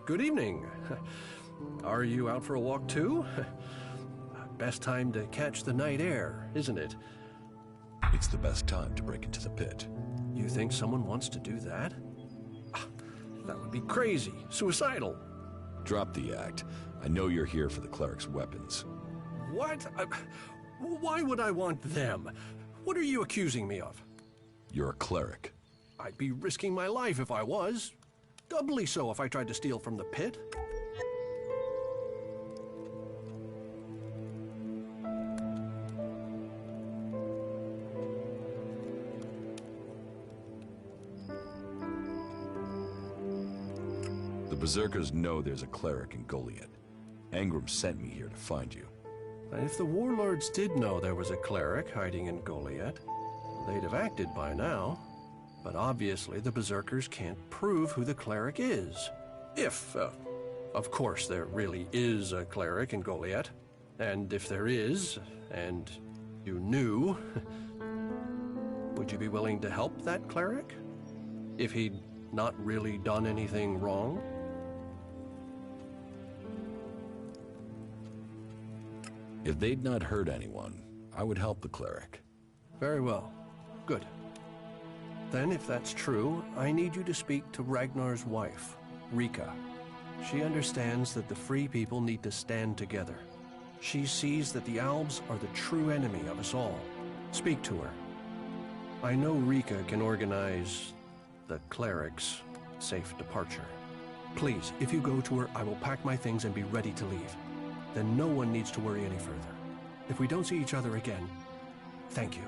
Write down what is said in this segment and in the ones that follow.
Good evening. Are you out for a walk too? Best time to catch the night air, isn't it? It's the best time to break into the pit. You think someone wants to do that? That would be crazy, suicidal. Drop the act. I know you're here for the cleric's weapons. What? Why would I want them? What are you accusing me of? You're a cleric. I'd be risking my life if I was. Doubly so if I tried to steal from the pit. The Berserkers know there's a cleric in Goliath. Angram sent me here to find you. If the warlords did know there was a cleric hiding in Goliath, they'd have acted by now. But obviously the Berserkers can't prove who the cleric is. If, of course, there really is a cleric in Goliath. And if there is, and you knew, would you be willing to help that cleric? If he'd not really done anything wrong? If they'd not hurt anyone, I would help the cleric. Very well. Good. Then, if that's true, I need you to speak to Ragnar's wife, Rika. She understands that the free people need to stand together. She sees that the Albs are the true enemy of us all. Speak to her. I know Rika can organize the cleric's safe departure. Please, if you go to her, I will pack my things and be ready to leave. Then no one needs to worry any further. If we don't see each other again, thank you.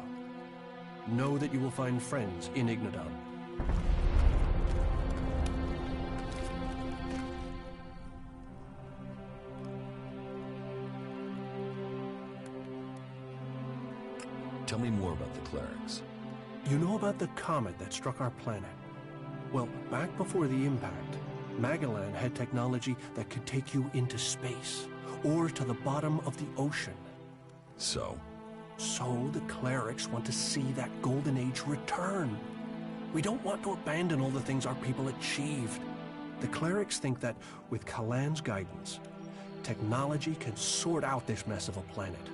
Know that you will find friends in Ignadon. Tell me more about the clerics. You know about the comet that struck our planet? Well, back before the impact, Magellan had technology that could take you into space, or to the bottom of the ocean. So the clerics want to see that golden age return. We don't want to abandon all the things our people achieved. The clerics think that with Kalan's guidance, technology can sort out this mess of a planet.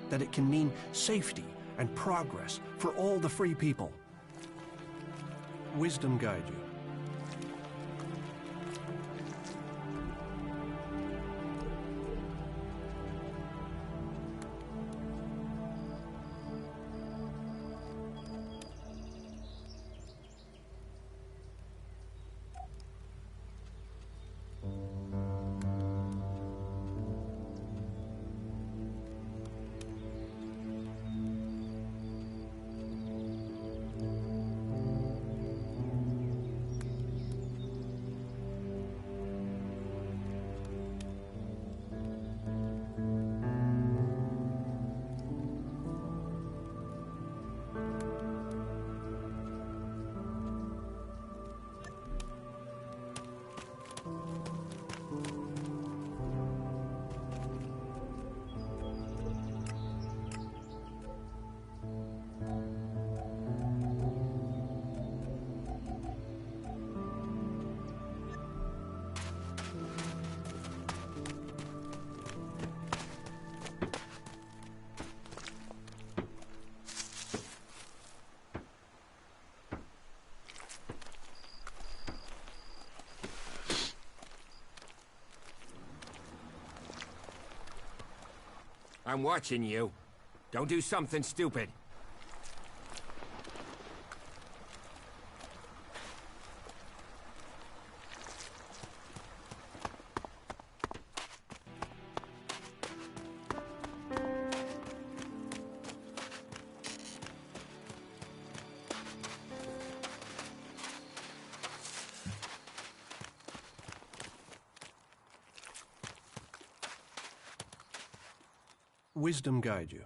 That it can mean safety and progress for all the free people. Wisdom guide you. I'm watching you. Don't do something stupid. Wisdom guide you.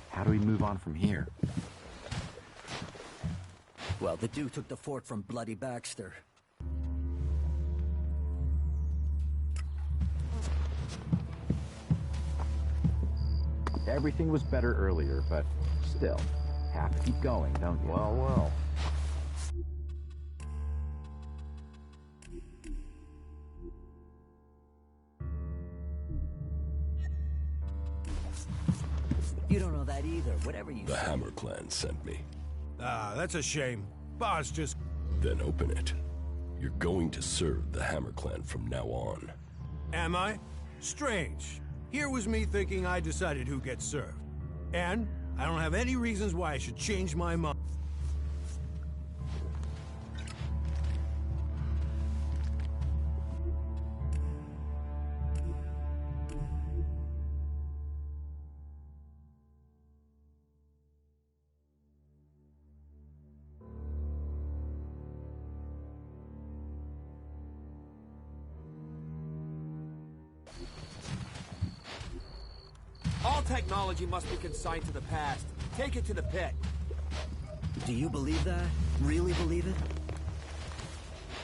How do we move on from here? Well, the dude took the fort from Bloody Baxter. Everything was better earlier, but still, have to keep going, don't you? Well, well. You don't know that either, whatever you The say. Hammer Clan sent me. Ah, that's a shame. Boss just... Then open it. You're going to serve the Hammer Clan from now on. Am I? Strange. Here was me thinking I decided who gets served. And I don't have any reasons why I should change my mind. All technology must be consigned to the past. Take it to the pit. Do you believe that? Really believe it?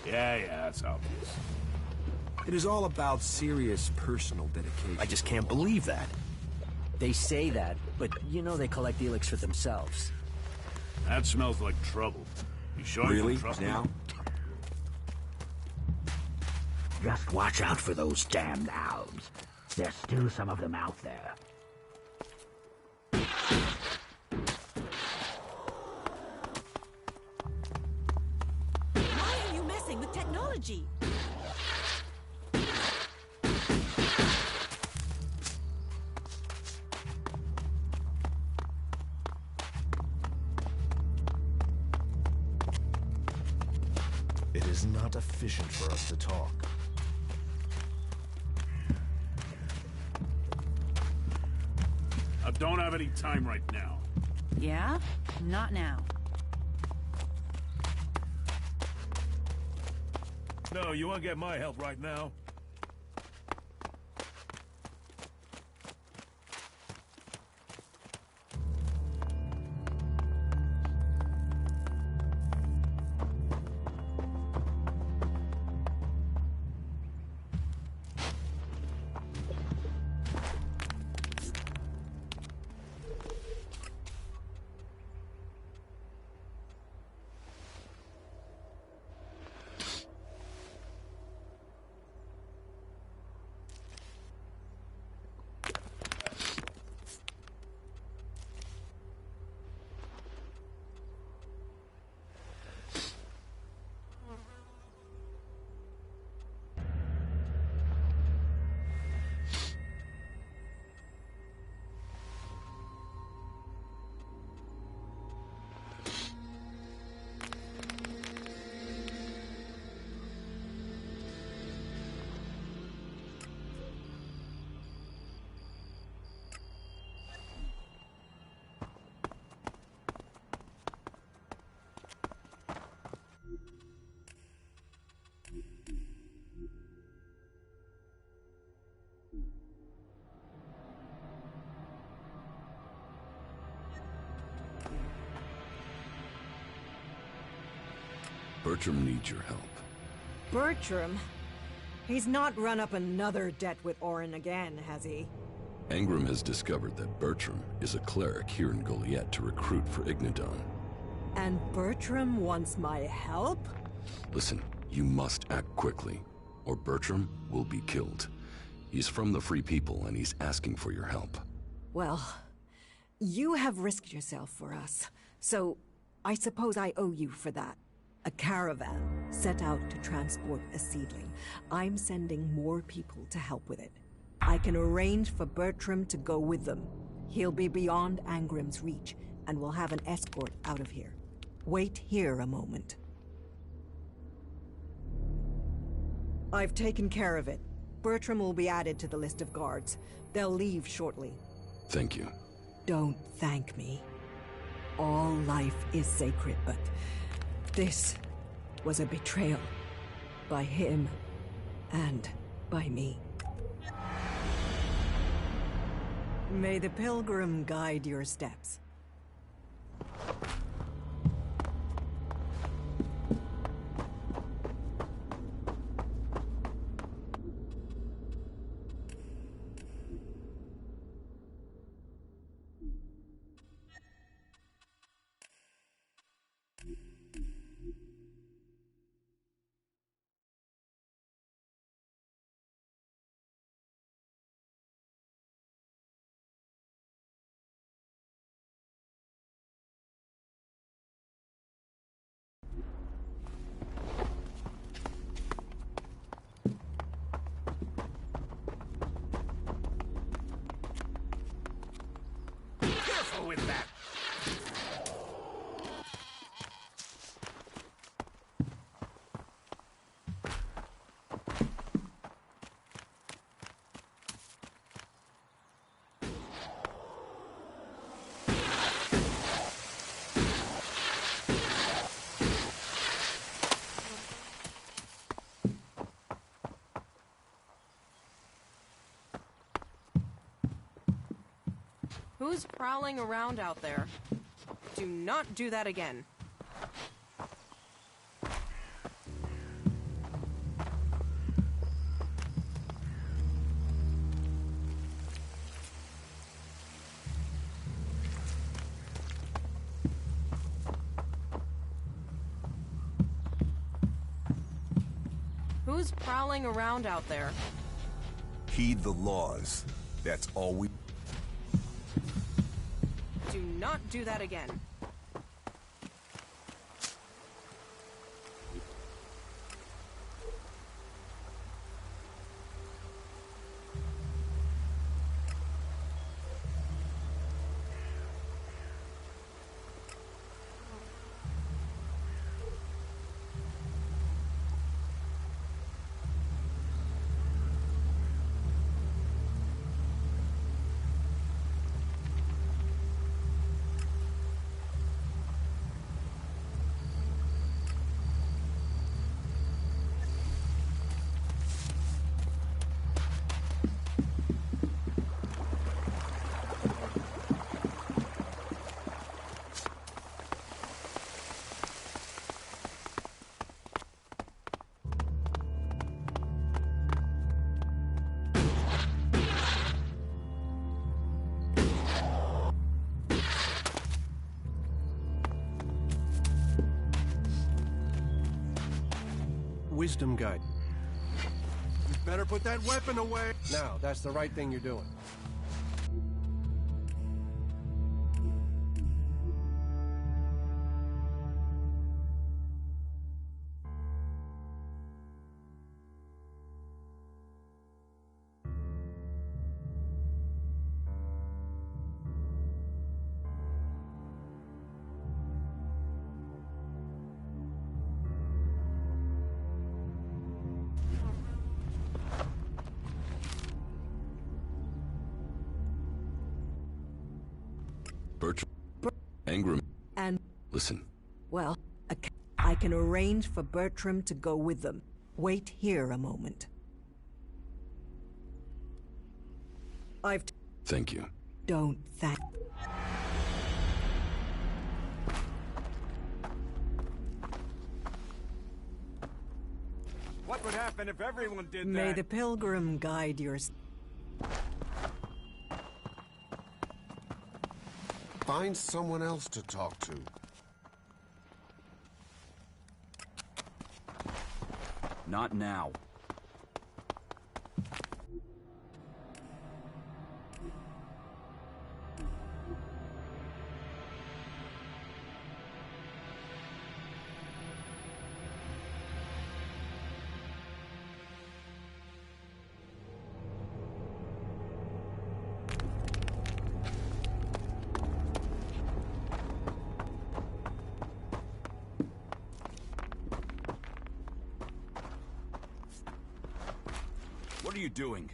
Yeah, that's obvious. It is all about serious personal dedication. I just can't believe that. They say that, but you know they collect Elex for themselves. That smells like trouble. You sure you Really? don't trust Now? me? Just watch out for those damned owls. There's still some of them out there. Why are you messing with technology? It is not efficient for us to talk. I don't have any time right now. Yeah? Not now. No, you won't get my help right now. Bertram needs your help. Bertram? He's not run up another debt with Orin again, has he? Angram has discovered that Bertram is a cleric here in Goliath to recruit for Ignadon. And Bertram wants my help? Listen, you must act quickly, or Bertram will be killed. He's from the Free People, and he's asking for your help. Well, you have risked yourself for us, so I suppose I owe you for that. A caravan set out to transport a seedling. I'm sending more people to help with it. I can arrange for Bertram to go with them. He'll be beyond Angram's reach, and we'll have an escort out of here. Wait here a moment. I've taken care of it. Bertram will be added to the list of guards. They'll leave shortly. Thank you. Don't thank me. All life is sacred, but this was a betrayal. By him, and by me. May the pilgrim guide your steps. with that. Who's prowling around out there? Do not do that again. Who's prowling around out there? Heed the laws. That's all we... Do not do that again. Wisdom guide. You better put that weapon away. Now, that's the right thing you're doing. Bertram, Angram. And... Listen. Well, I can arrange for Bertram to go with them. Wait here a moment. Thank you. Don't thank... What would happen if everyone did that? May the pilgrim guide your... Find someone else to talk to. Not now. What are you doing?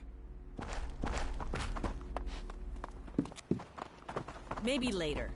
Maybe later.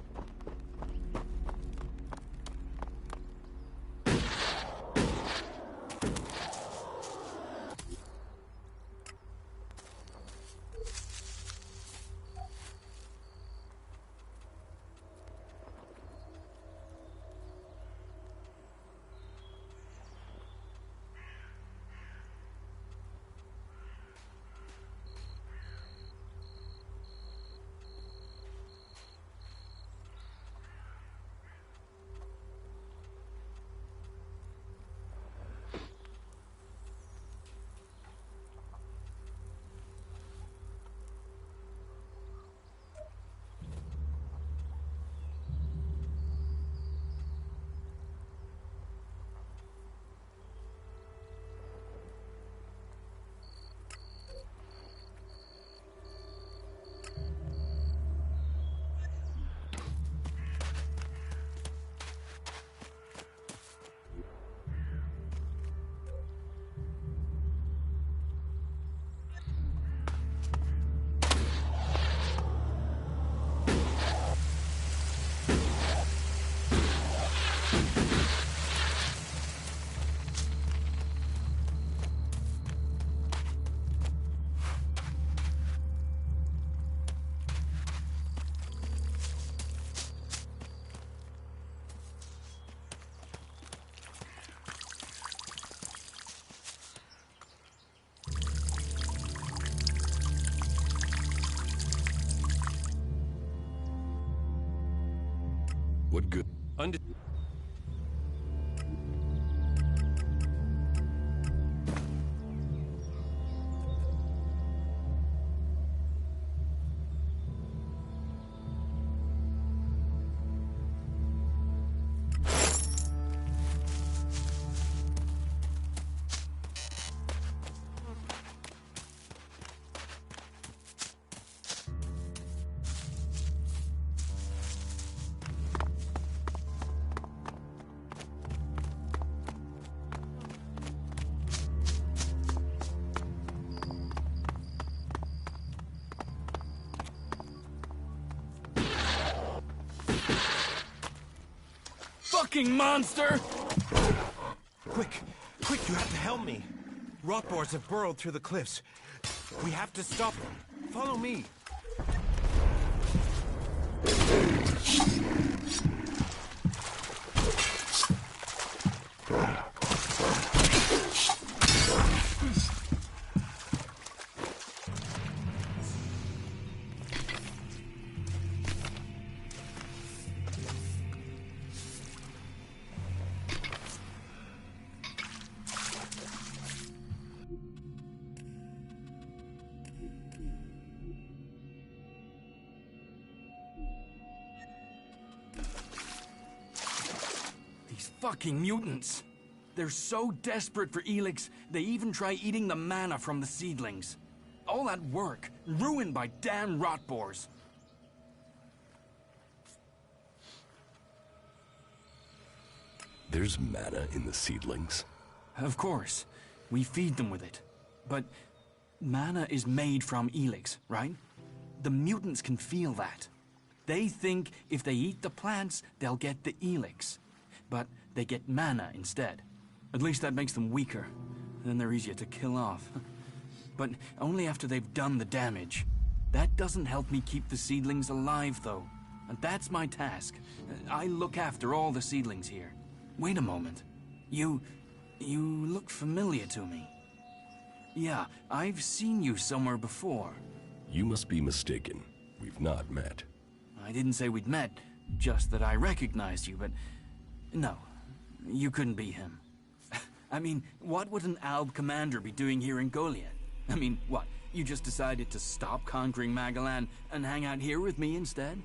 fucking monster! Quick! Quick, you have to help me! Rotboars have burrowed through the cliffs. We have to stop them. Follow me. Fucking mutants. They're so desperate for Elex, they even try eating the mana from the seedlings. All that work, ruined by damn rotboars. There's mana in the seedlings? Of course. We feed them with it. But mana is made from Elex, right? The mutants can feel that. They think if they eat the plants, they'll get the Elex. But they get mana instead. At least that makes them weaker. Then they're easier to kill off. But only after they've done the damage. That doesn't help me keep the seedlings alive, though. And that's my task. I look after all the seedlings here. Wait a moment. You look familiar to me. Yeah, I've seen you somewhere before. You must be mistaken. We've not met. I didn't say we'd met, just that I recognized you, but... No, you couldn't be him. I mean, what would an Alb commander be doing here in Goliath? I mean, what, you just decided to stop conquering Magalan and hang out here with me instead?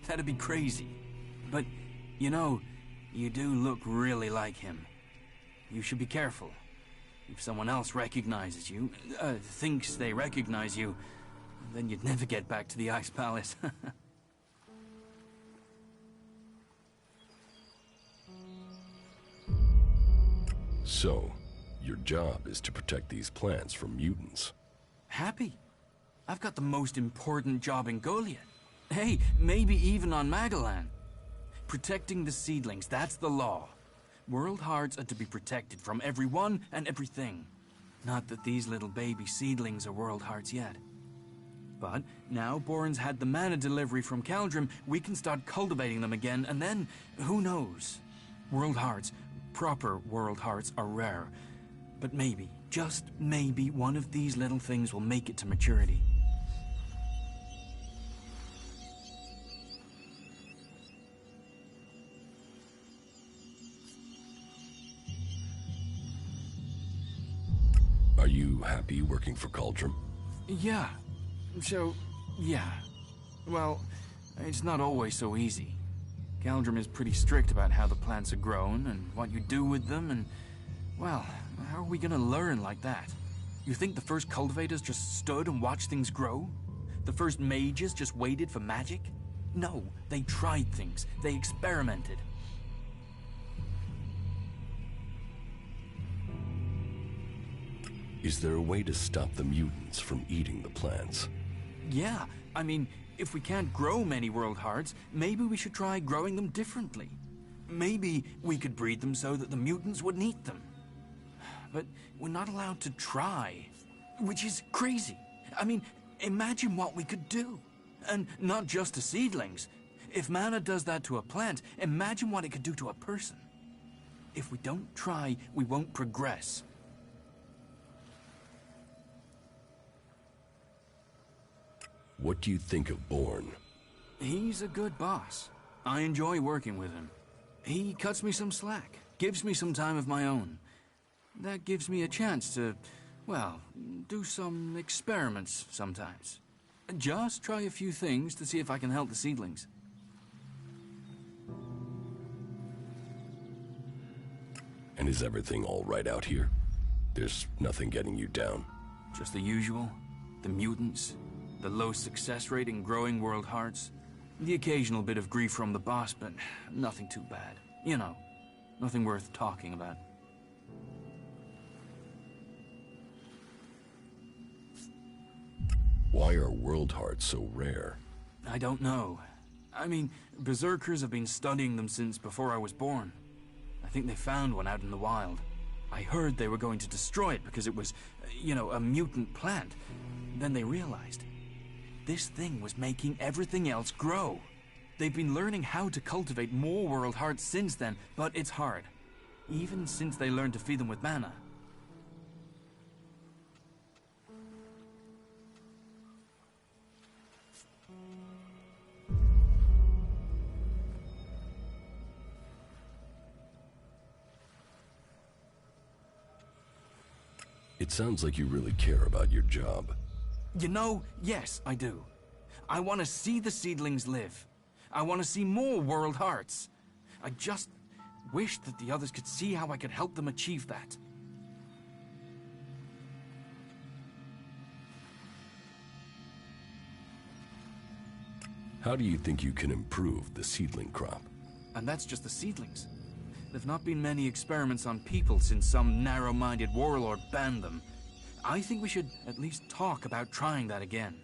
That'd be crazy. But, you know, you do look really like him. You should be careful. If someone else recognizes you, thinks they recognize you, then you'd never get back to the Ice Palace. So, your job is to protect these plants from mutants. Happy. I've got the most important job in Goliath. Hey, maybe even on Magalan. Protecting the seedlings, that's the law. World hearts are to be protected from everyone and everything. Not that these little baby seedlings are world hearts yet. But now Boren's had the mana delivery from Caldrim, we can start cultivating them again, and then, who knows? World hearts, proper world hearts, are rare. But maybe, just maybe, one of these little things will make it to maturity. Are you happy working for Caldrim? Yeah. Yeah. Well, it's not always so easy. Caldrim is pretty strict about how the plants are grown and what you do with them, and, well, how are we gonna learn like that? You think the first cultivators just stood and watched things grow? The first mages just waited for magic? No, they tried things. They experimented. Is there a way to stop the mutants from eating the plants? Yeah, I mean, if we can't grow many world hearts, maybe we should try growing them differently. Maybe we could breed them so that the mutants wouldn't eat them. But we're not allowed to try, which is crazy. I mean, imagine what we could do. And not just to seedlings. If mana does that to a plant, imagine what it could do to a person. If we don't try, we won't progress. What do you think of Born? He's a good boss. I enjoy working with him. He cuts me some slack, gives me some time of my own. That gives me a chance to, well, do some experiments sometimes. Just try a few things to see if I can help the seedlings. And is everything all right out here? There's nothing getting you down? Just the usual. The mutants, the low success rate in growing world hearts, the occasional bit of grief from the boss, but nothing too bad. You know, nothing worth talking about. Why are world hearts so rare? I don't know. I mean, berserkers have been studying them since before I was born. I think they found one out in the wild. I heard they were going to destroy it because it was, a mutant plant. Then they realized this thing was making everything else grow. They've been learning how to cultivate more world hearts since then, but it's hard. Even since they learned to feed them with mana. It sounds like you really care about your job. Yes, I do. I want to see the seedlings live. I want to see more world hearts. I just wish that the others could see how I could help them achieve that. How do you think you can improve the seedling crop? And that's just the seedlings. There've not been many experiments on people since some narrow-minded warlord banned them. I think we should at least talk about trying that again.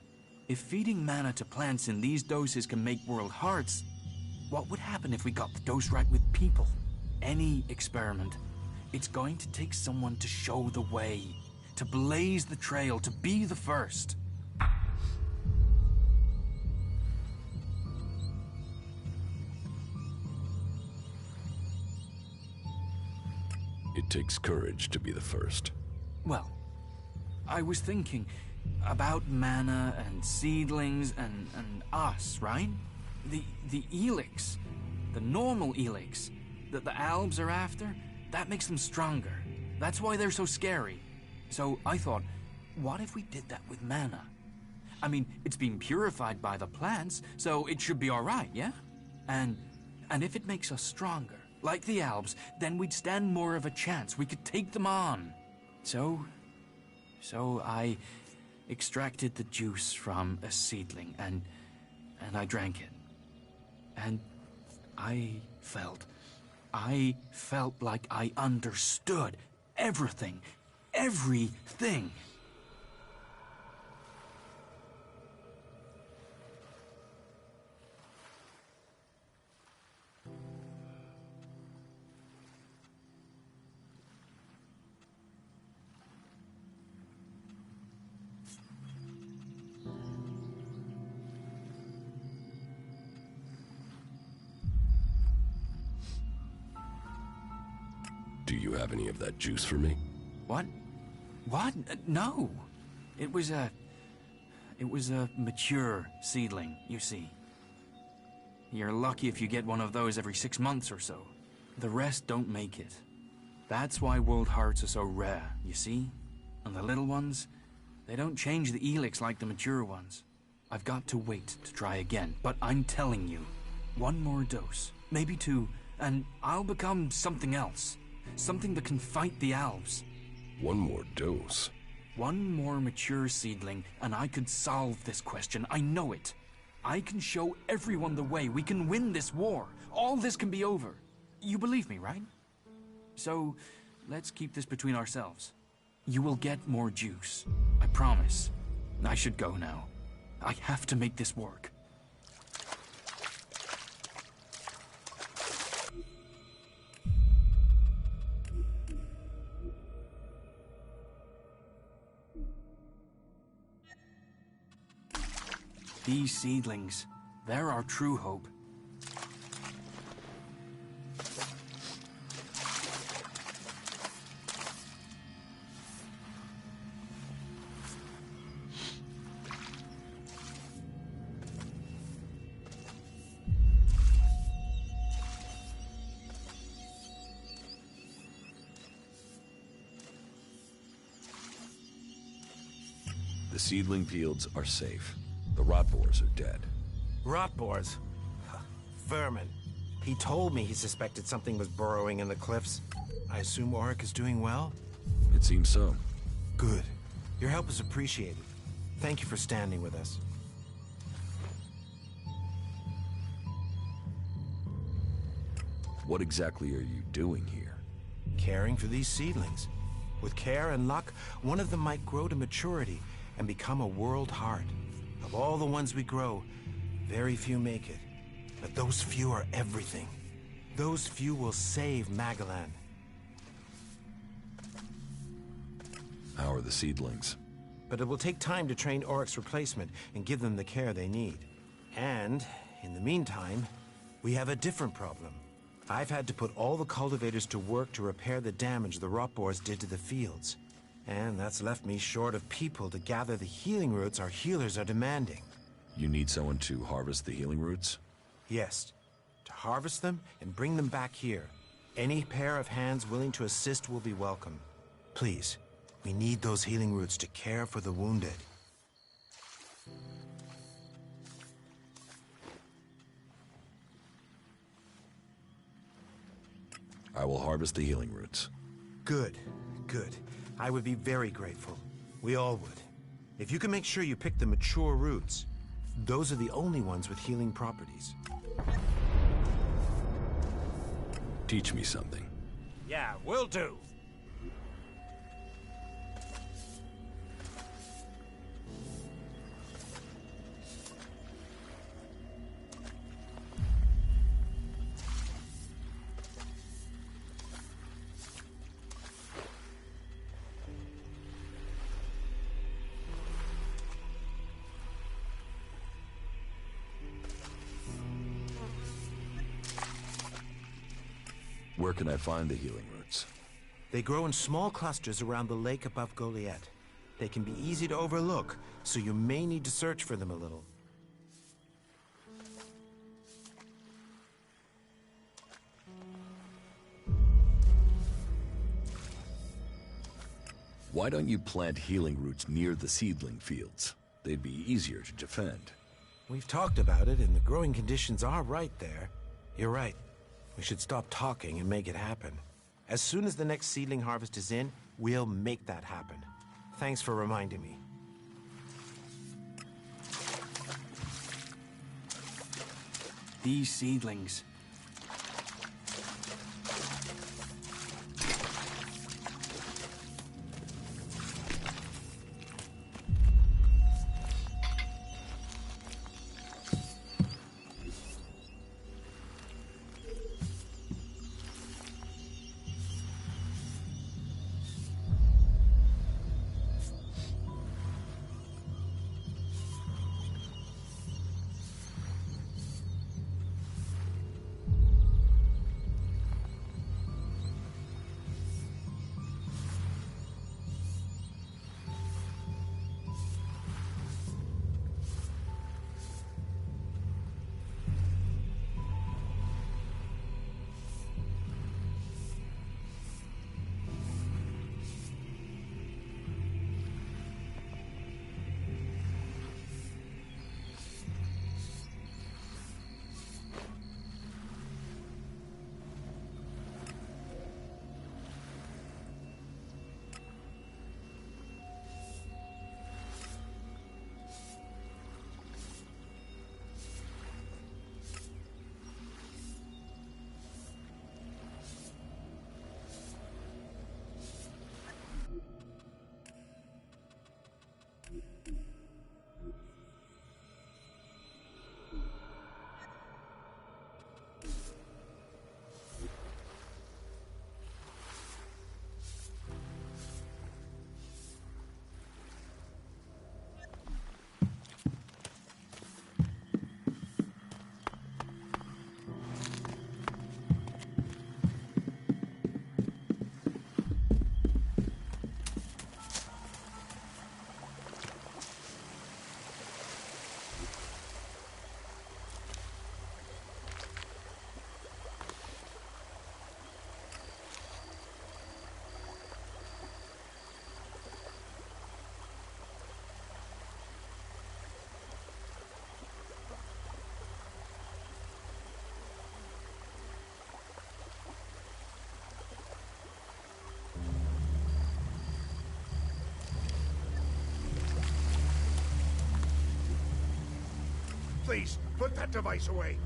If feeding mana to plants in these doses can make world hearts, what would happen if we got the dose right with people? Any experiment, it's going to take someone to show the way, to blaze the trail, to be the first. It takes courage to be the first. Well, I was thinking about mana and seedlings and us, right? The Elex, the normal Elex that the Albs are after, that makes them stronger. That's why they're so scary. So I thought, what if we did that with mana? I mean, it's been purified by the plants, so it should be all right, yeah? And if it makes us stronger, like the Albs, then we'd stand more of a chance. We could take them on. So I extracted the juice from a seedling and I drank it. And I felt like I understood everything. Everything. Do you have any of that juice for me? What? No. It was a mature seedling, you see. You're lucky if you get one of those every 6 months or so. The rest don't make it. That's why world hearts are so rare, you see? And the little ones, they don't change the Elex like the mature ones. I've got to wait to try again, but I'm telling you, one more dose, maybe 2, and I'll become something else. Something that can fight the Alves. One more dose? One more mature seedling, and I could solve this question. I know it. I can show everyone the way. We can win this war. All this can be over. You believe me, right? So, let's keep this between ourselves. You will get more juice. I promise. I should go now. I have to make this work. These seedlings, they're our true hope. The seedling fields are safe. The rot boars are dead. Rot boars? Vermin. He told me he suspected something was burrowing in the cliffs. I assume Auric is doing well? It seems so. Good. Your help is appreciated. Thank you for standing with us. What exactly are you doing here? Caring for these seedlings. With care and luck, one of them might grow to maturity and become a world heart. Of all the ones we grow, very few make it. But those few are everything. Those few will save Magalan. How are the seedlings? But it will take time to train Oryx's replacement and give them the care they need. And, in the meantime, we have a different problem. I've had to put all the cultivators to work to repair the damage the rot boars did to the fields. And that's left me short of people to gather the healing roots our healers are demanding. You need someone to harvest the healing roots? Yes. To harvest them and bring them back here. Any pair of hands willing to assist will be welcome. Please, we need those healing roots to care for the wounded. I will harvest the healing roots. Good, good. I would be very grateful. We all would. If you can make sure you pick the mature roots, those are the only ones with healing properties. Teach me something. Yeah, will do. Where can I find the healing roots? They grow in small clusters around the lake above Goliath. They can be easy to overlook, so you may need to search for them a little. Why don't you plant healing roots near the seedling fields? They'd be easier to defend. We've talked about it, and the growing conditions are right there. You're right. We should stop talking and make it happen. As soon as the next seedling harvest is in, we'll make that happen. Thanks for reminding me. These seedlings. Please, put that device away.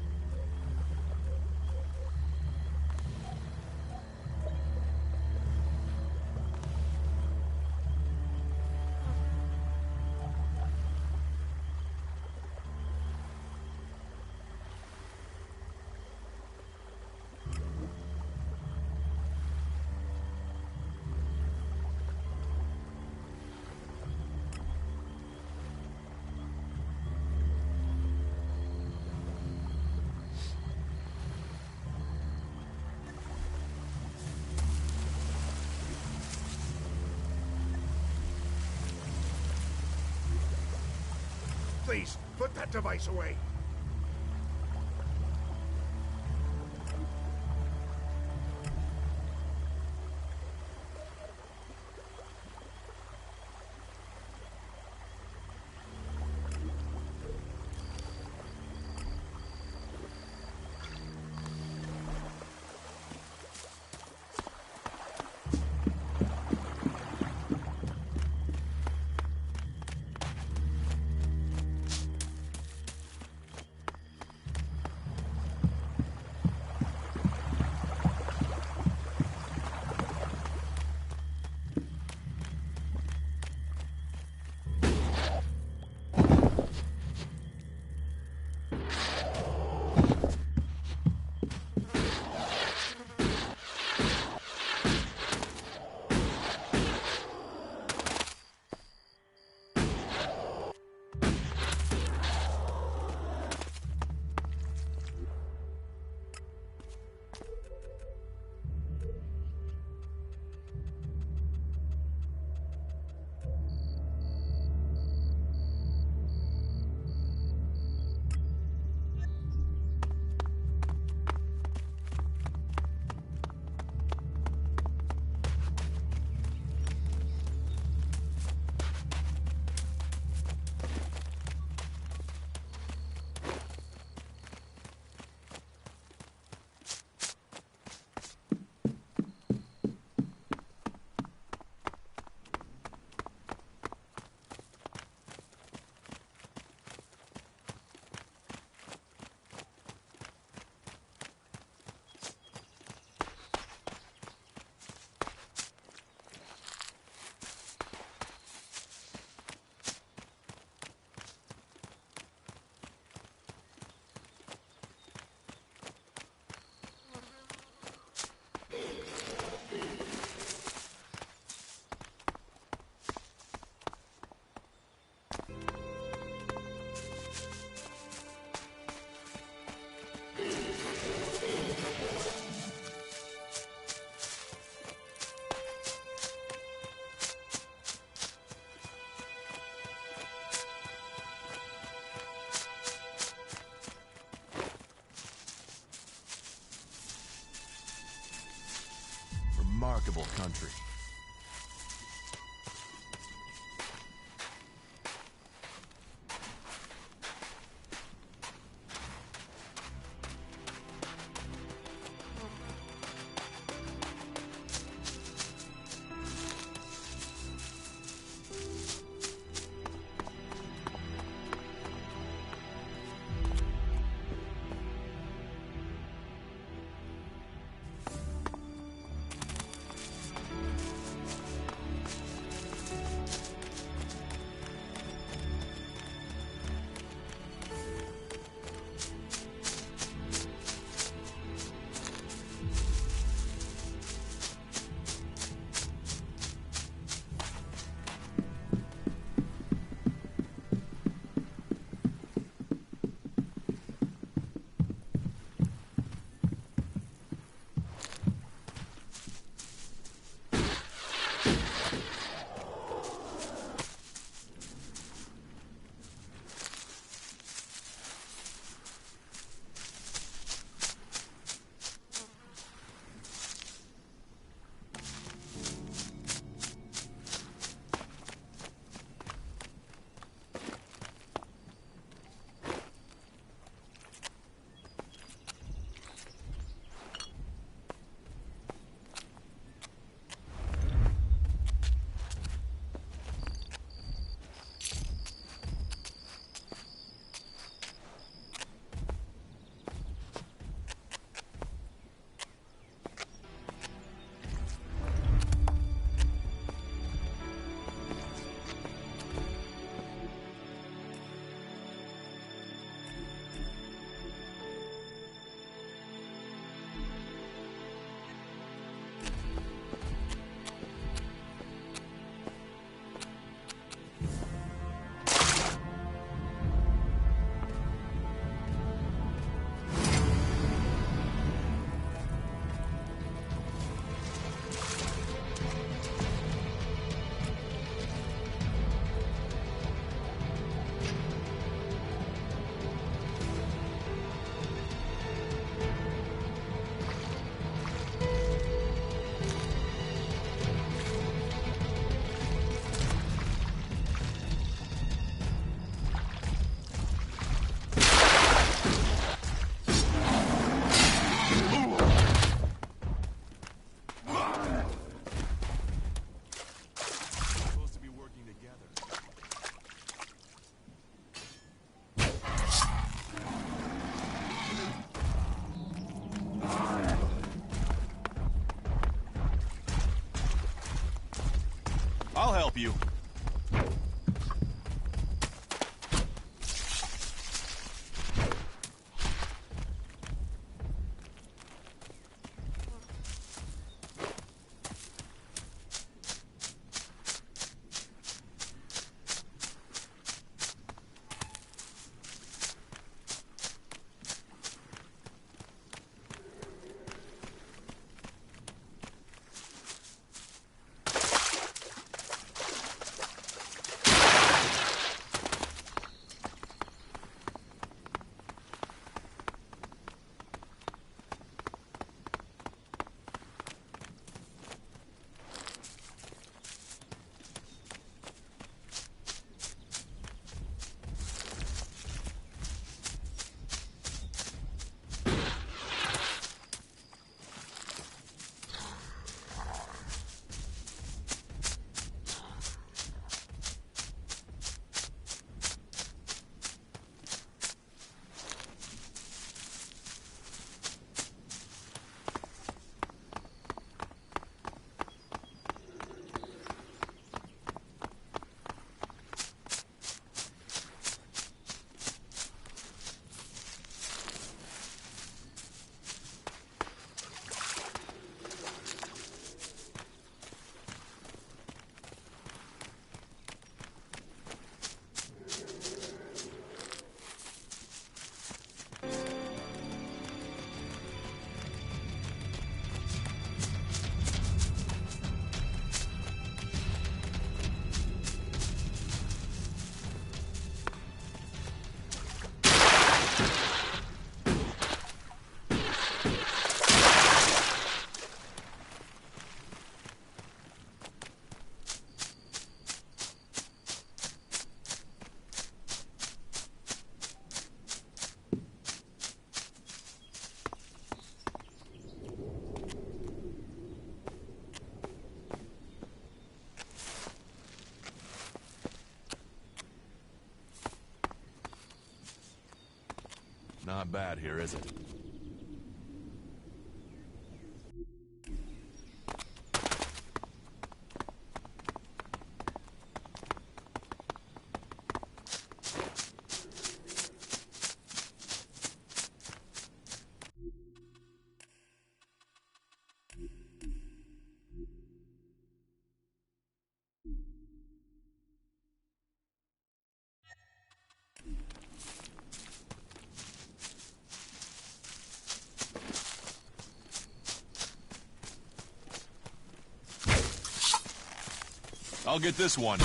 Please, put that device away. Remarkable country. I'll help you. Not bad here, is it? I'll get this one.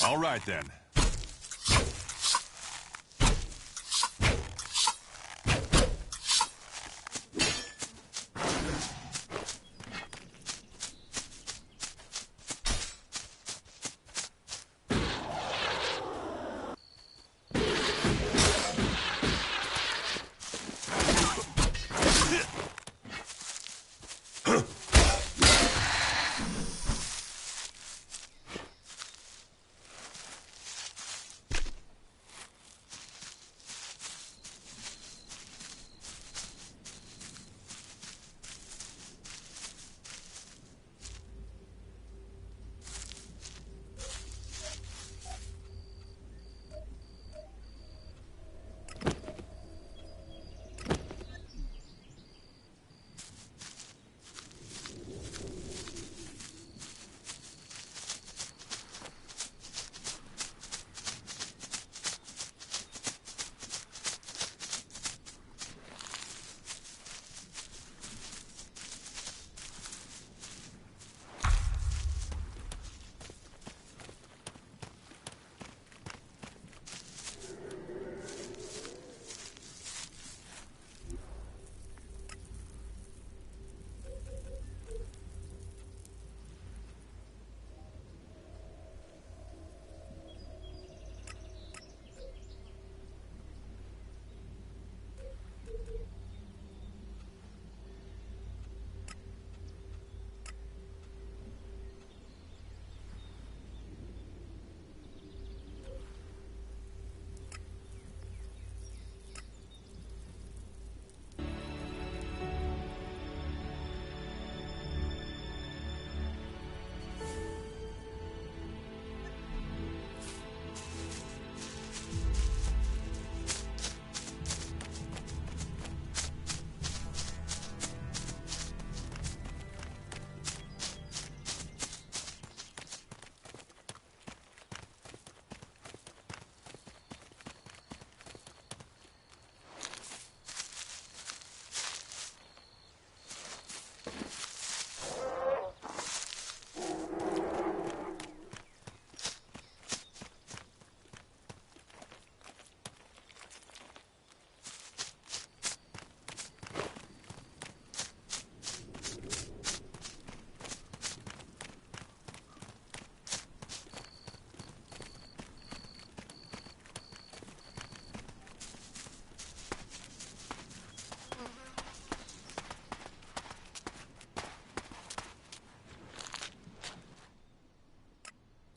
All right, then.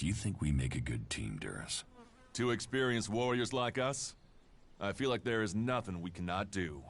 Do you think we make a good team, Duras? Two experienced warriors like us? I feel like there is nothing we cannot do.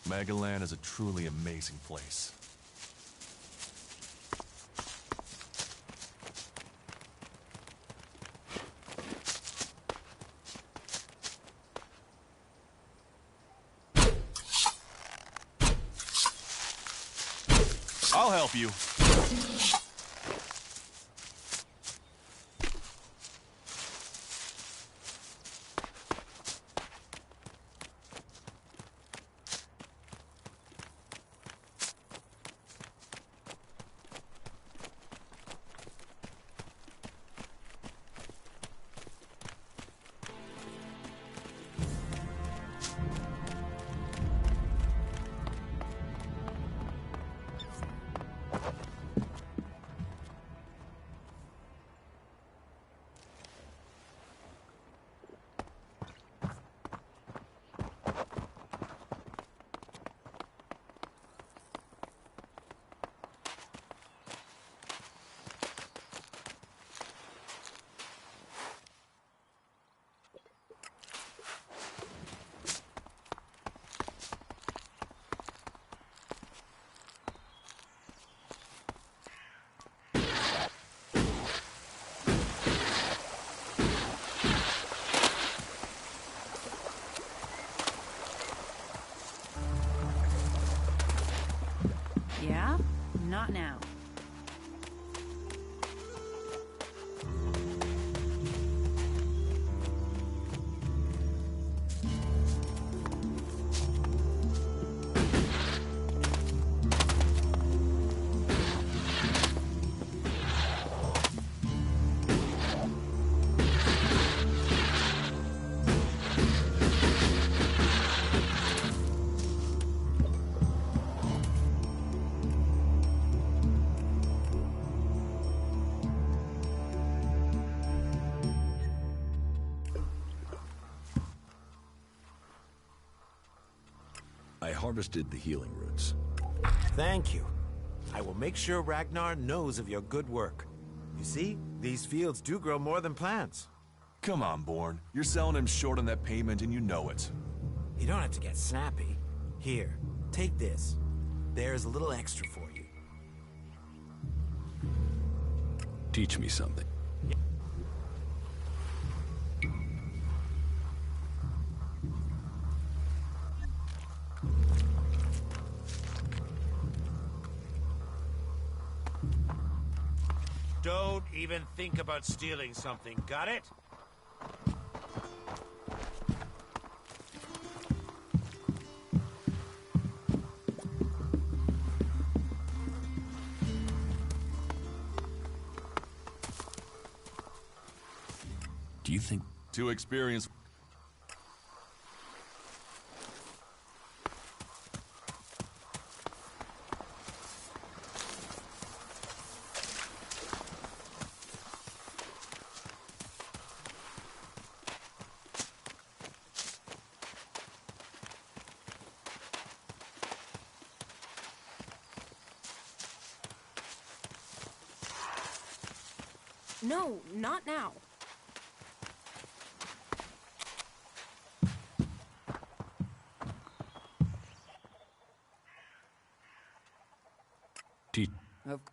Magalan is a truly amazing place. I'll help you. Yeah? Not now. I harvested the healing roots. Thank you. I will make sure Ragnar knows of your good work. You see, these fields do grow more than plants. Come on, Bourne. You're selling him short on that payment and you know it. You don't have to get snappy. Here, take this. There's a little extra for you. Teach me something. Don't even think about stealing something, got it? Do you think... Too experienced... No, not now. Look.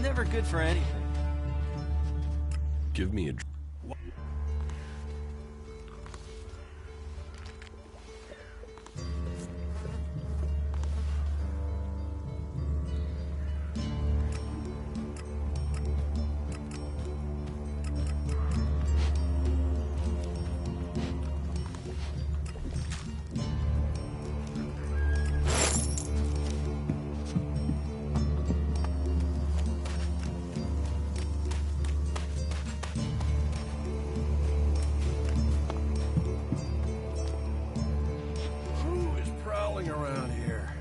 Never good for anything. Give me a... Around here.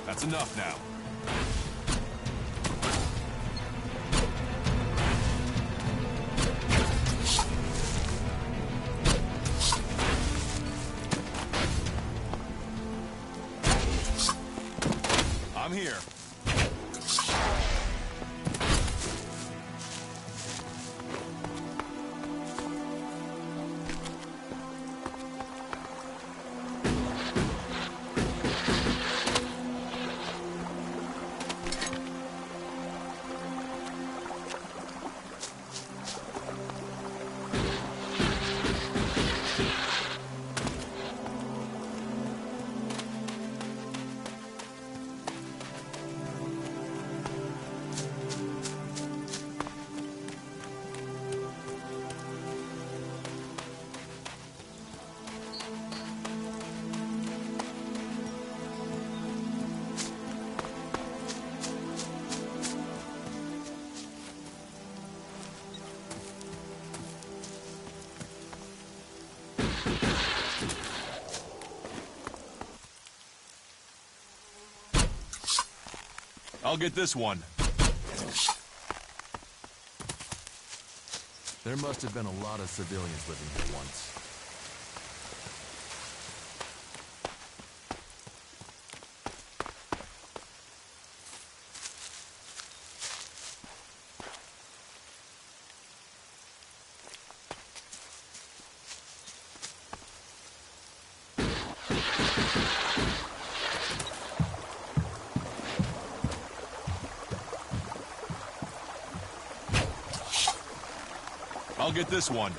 That's enough now. I'm here. I'll get this one. There must have been a lot of civilians living here once. I'll get this one.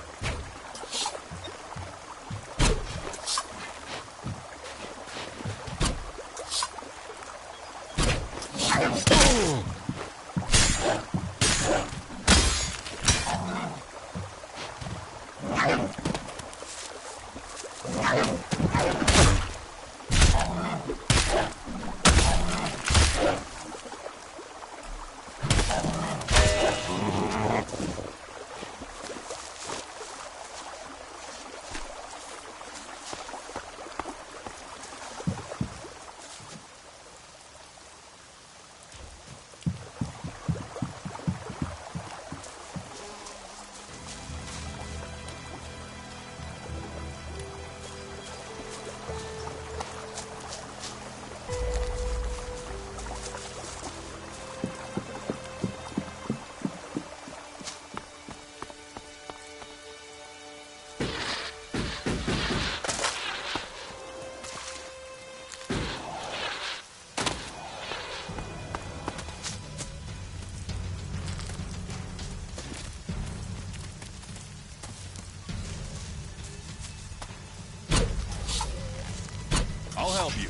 I'll help you.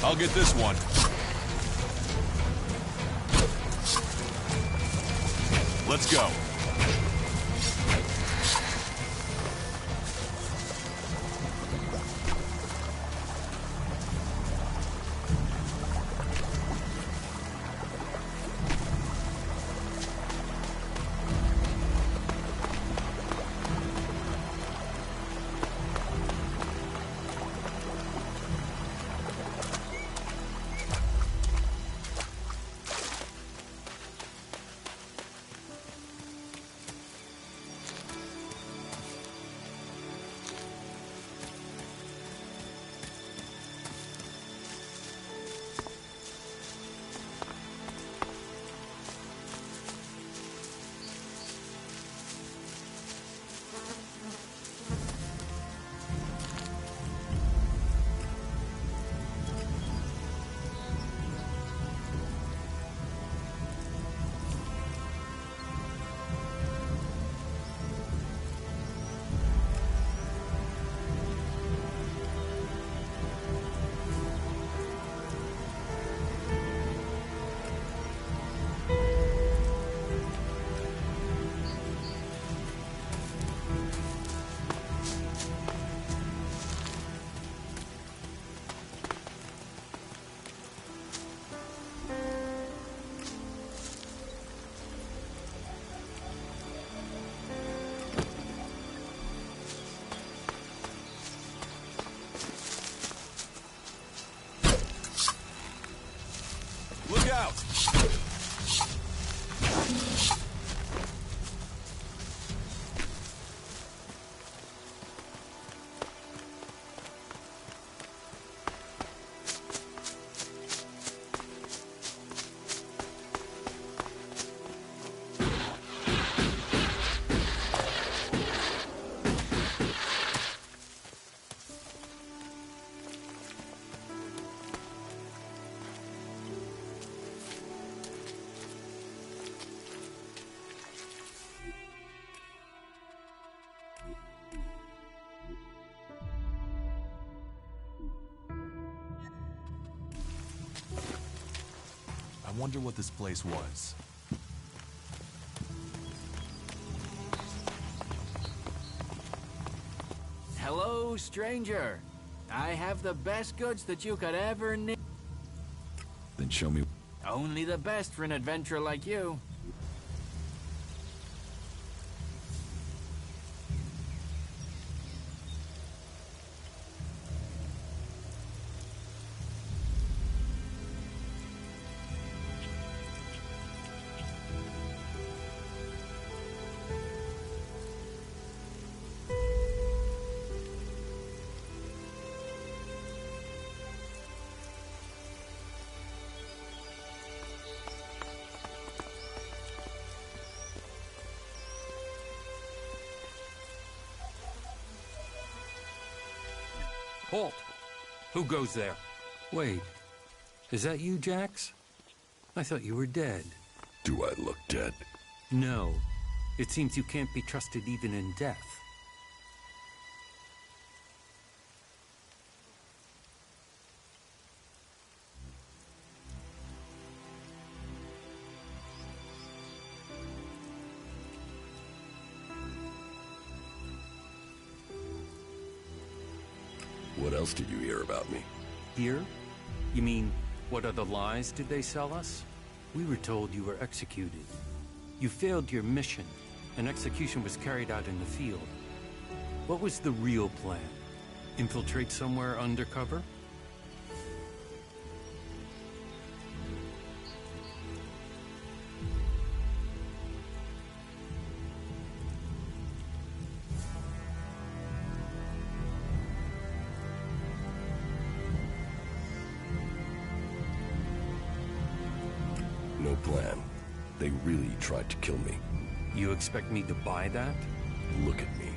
I'll get this one. Let's go. Look out! I wonder what this place was. Hello, stranger. I have the best goods that you could ever need. Then show me. Only the best for an adventurer like you. Halt! Who goes there? Wait, is that you, Jax? I thought you were dead. Do I look dead? No. It seems you can't be trusted even in death. What else did you hear about me? Here? You mean, what other lies did they sell us? We were told you were executed. You failed your mission. An execution was carried out in the field. What was the real plan? Infiltrate somewhere undercover? No plan. They really tried to kill me. You expect me to buy that? Look at me.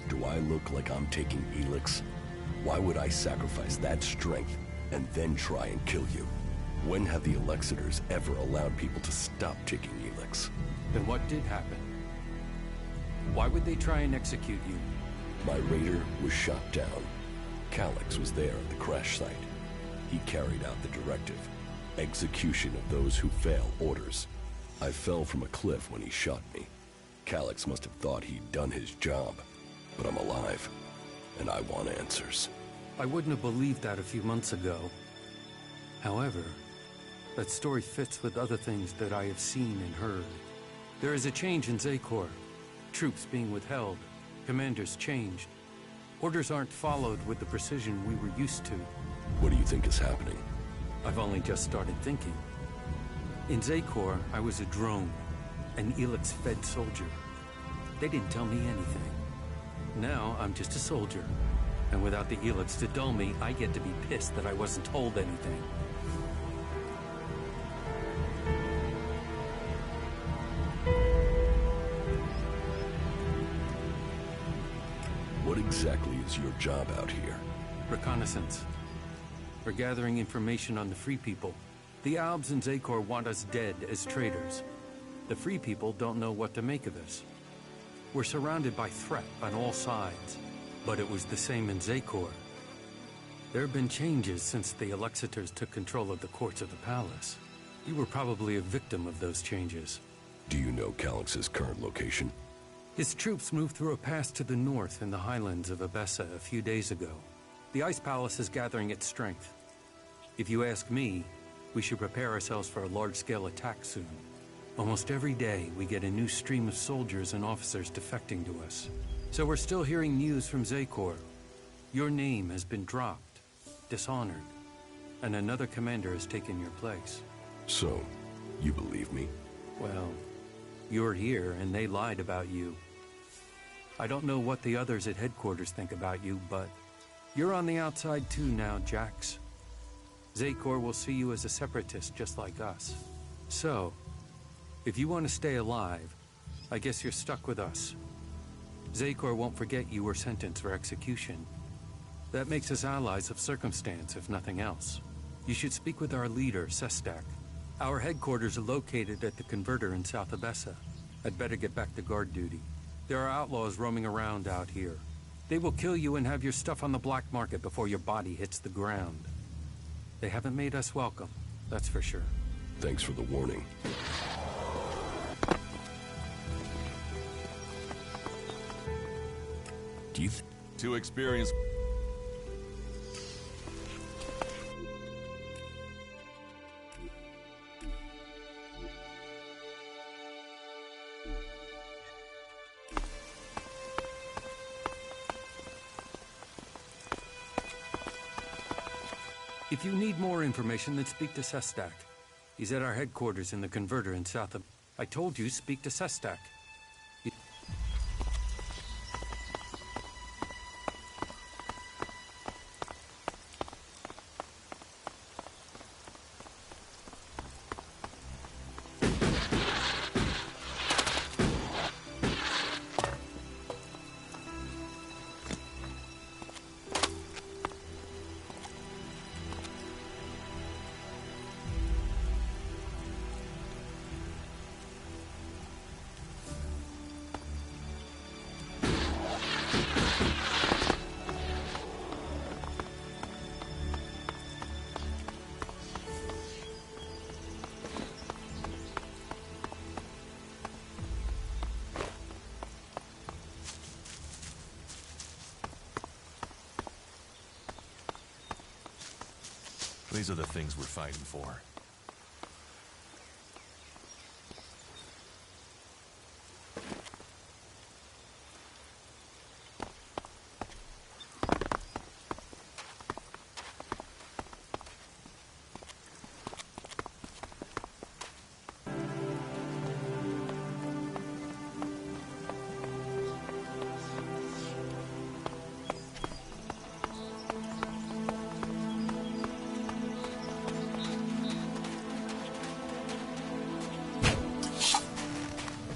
Do I look like I'm taking Elex? Why would I sacrifice that strength and then try and kill you? When have the Elexitors ever allowed people to stop taking Elex? Then what did happen? Why would they try and execute you? My raider was shot down. Calyx was there at the crash site. He carried out the directive. Execution of those who fail orders. I fell from a cliff when he shot me. Calyx must have thought he'd done his job. But I'm alive, and I want answers. I wouldn't have believed that a few months ago. However, that story fits with other things that I have seen and heard. There is a change in Zakor. Troops being withheld. Commanders changed. Orders aren't followed with the precision we were used to. What do you think is happening? I've only just started thinking. In Zakor, I was a drone, an Elex-fed soldier. They didn't tell me anything. Now, I'm just a soldier. And without the Elex to dull me, I get to be pissed that I wasn't told anything. What exactly is your job out here? Reconnaissance. We're gathering information on the Free People. The Albs and Zakor want us dead as traitors. The Free People don't know what to make of this. We're surrounded by threat on all sides, but it was the same in Zakor. There have been changes since the Elexitors took control of the courts of the palace. You were probably a victim of those changes. Do you know Calyx's current location? His troops moved through a pass to the north in the highlands of Abessa a few days ago. The Ice Palace is gathering its strength. If you ask me, we should prepare ourselves for a large-scale attack soon. Almost every day, we get a new stream of soldiers and officers defecting to us. So we're still hearing news from Zakor. Your name has been dropped, dishonored, and another commander has taken your place. So, you believe me? Well, you're here and they lied about you. I don't know what the others at headquarters think about you, but you're on the outside too now, Jax. Zakor will see you as a separatist just like us. So, if you want to stay alive, I guess you're stuck with us. Zakor won't forget you were sentenced for execution. That makes us allies of circumstance, if nothing else. You should speak with our leader, Sestak. Our headquarters are located at the converter in South Abessa. I'd better get back to guard duty. There are outlaws roaming around out here. They will kill you and have your stuff on the black market before your body hits the ground. They haven't made us welcome, that's for sure. Thanks for the warning. To experience... If you need more information, then speak to Sestak. He's at our headquarters in the converter in South of... I told you, speak to Sestak. These are the things we're fighting for.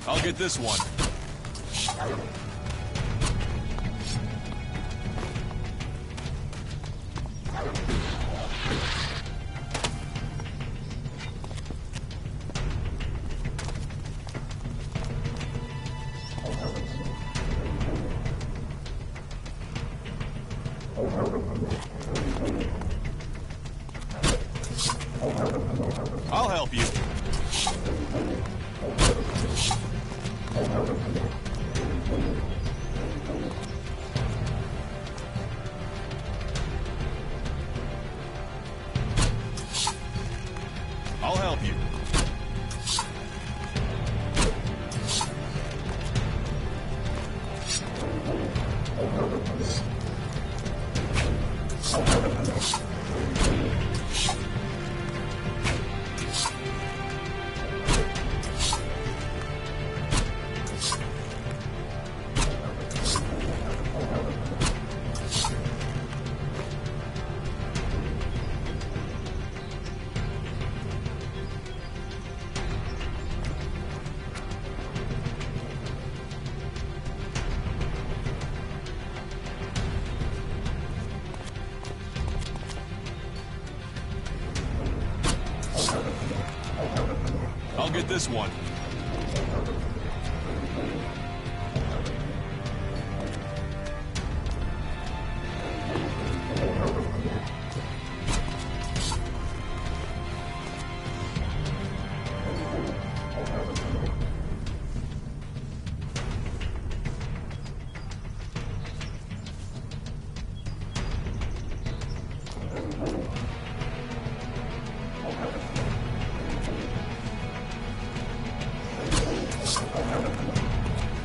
I'll get this one. I'll help you. I'll help you. I'll get this one.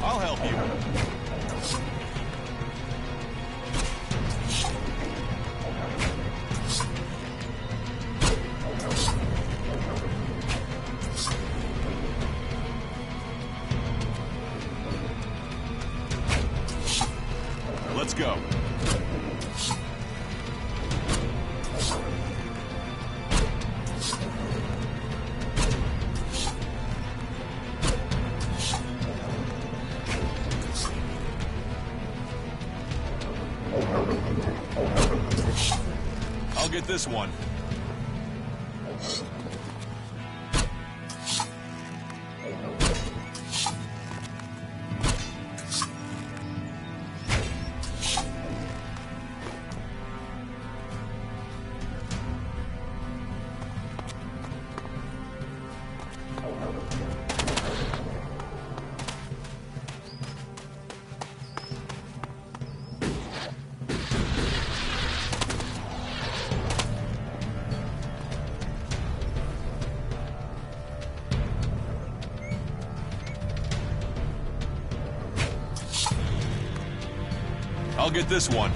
I'll help you. Let's go. I'll get this one. I'll get this one.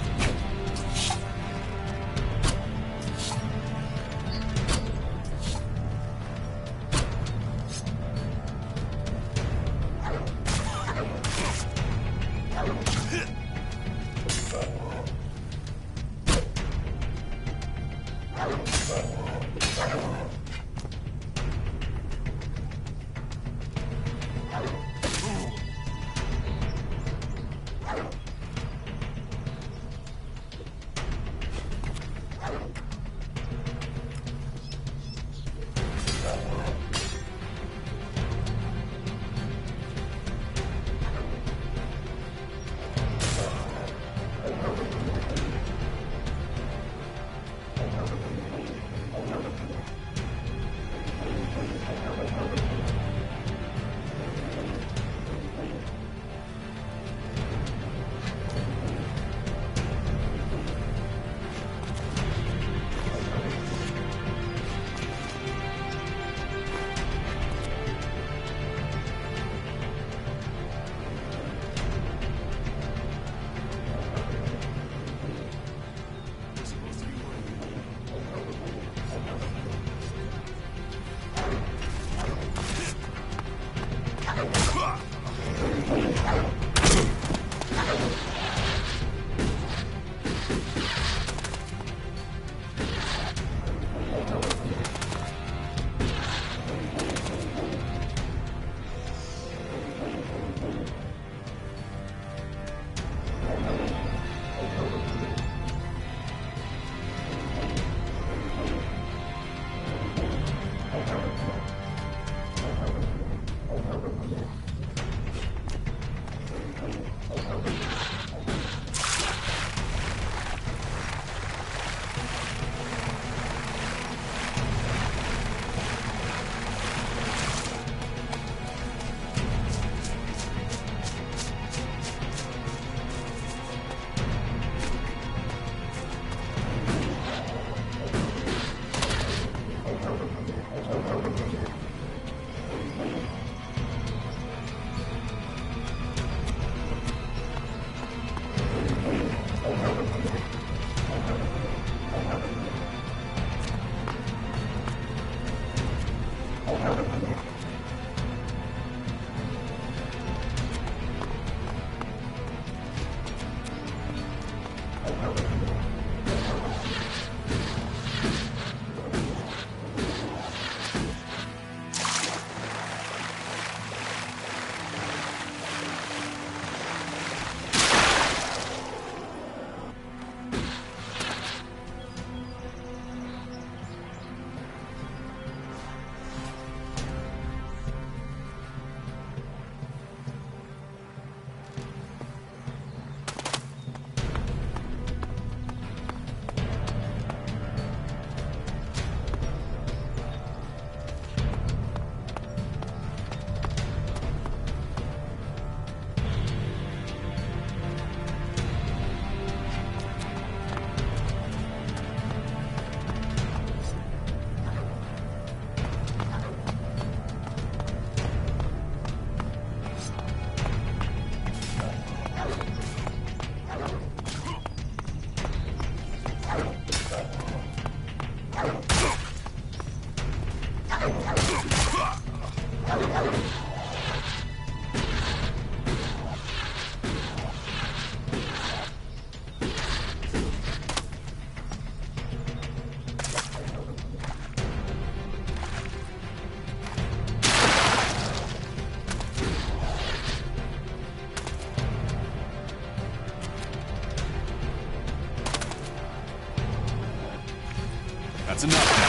That's enough.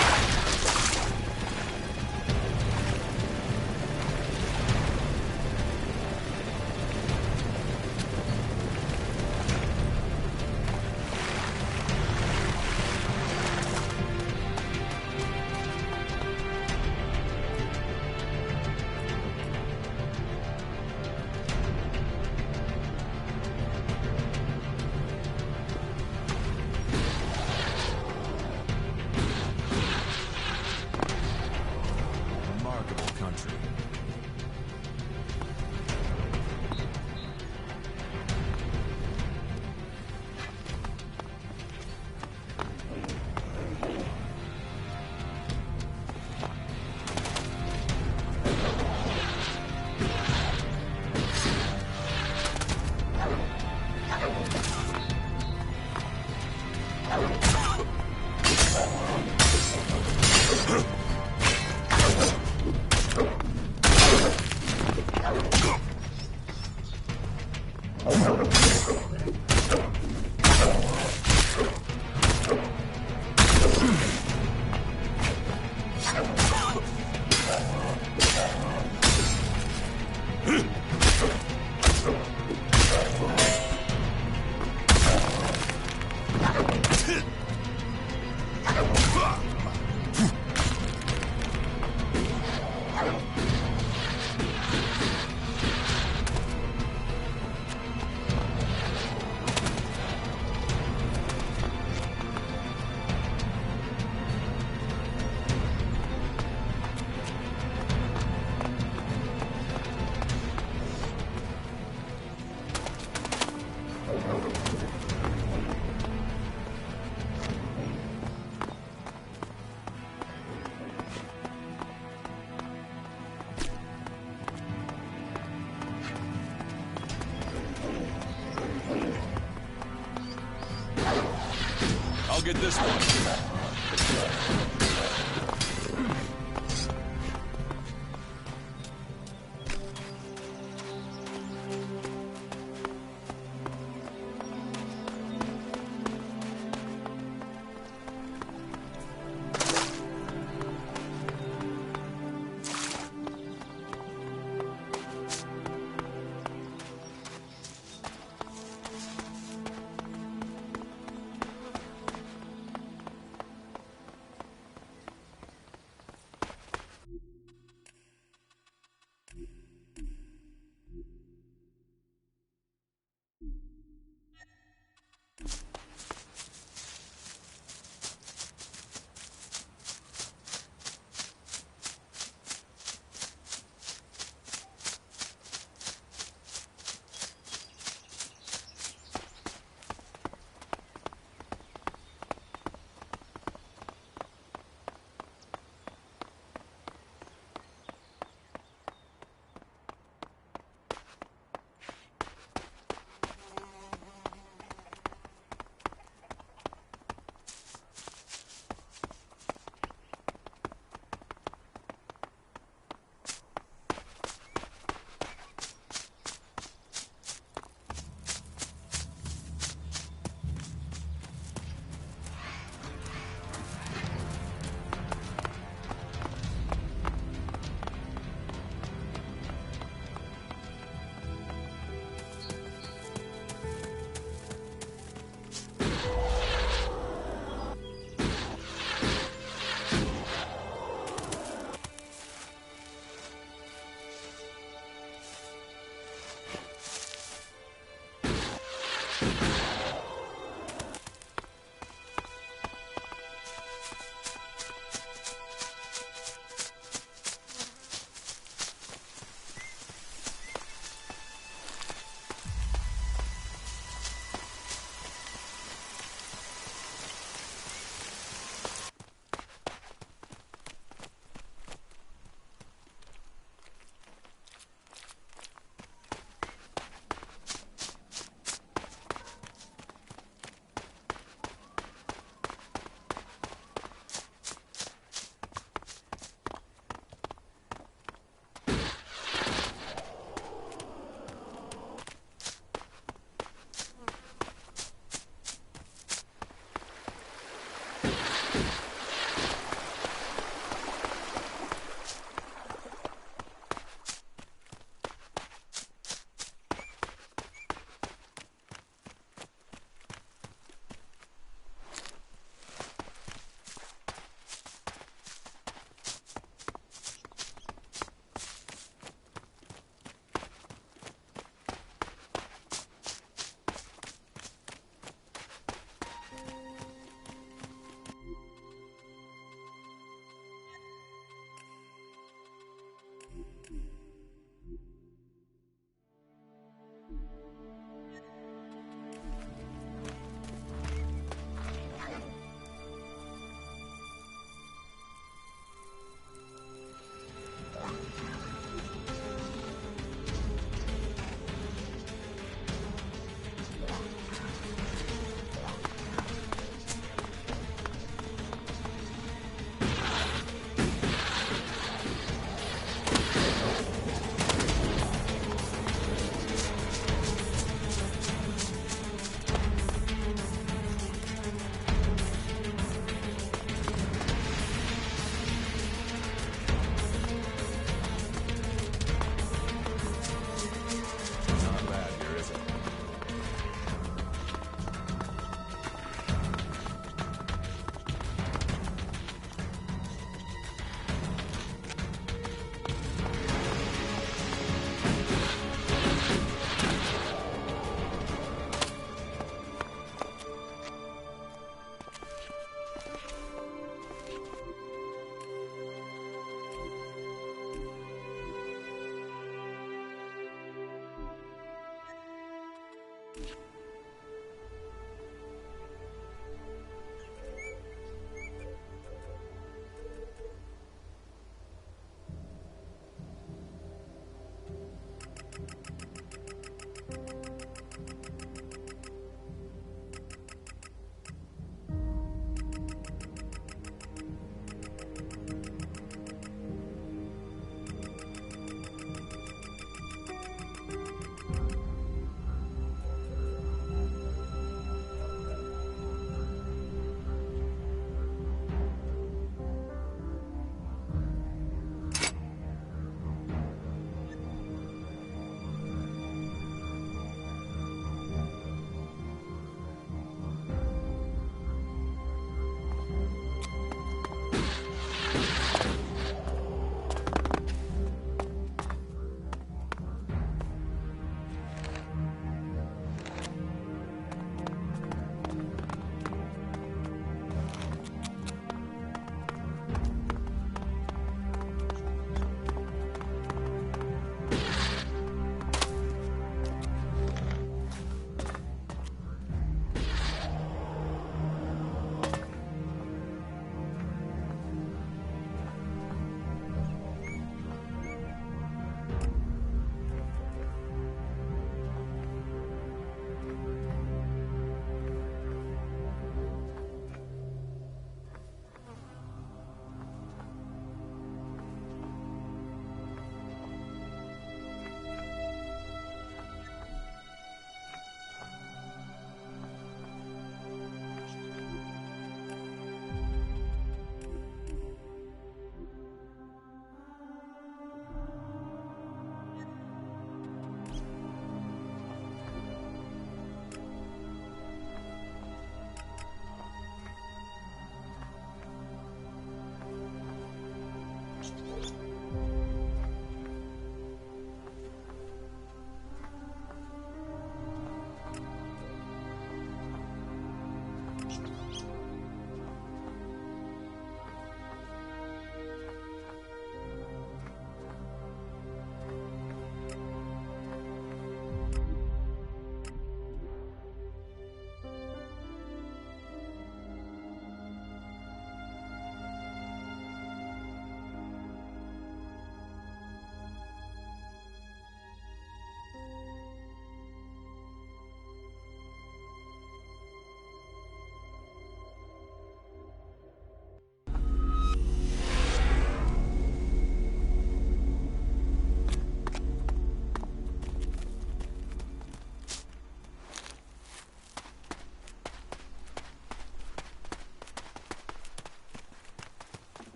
I'll get this one.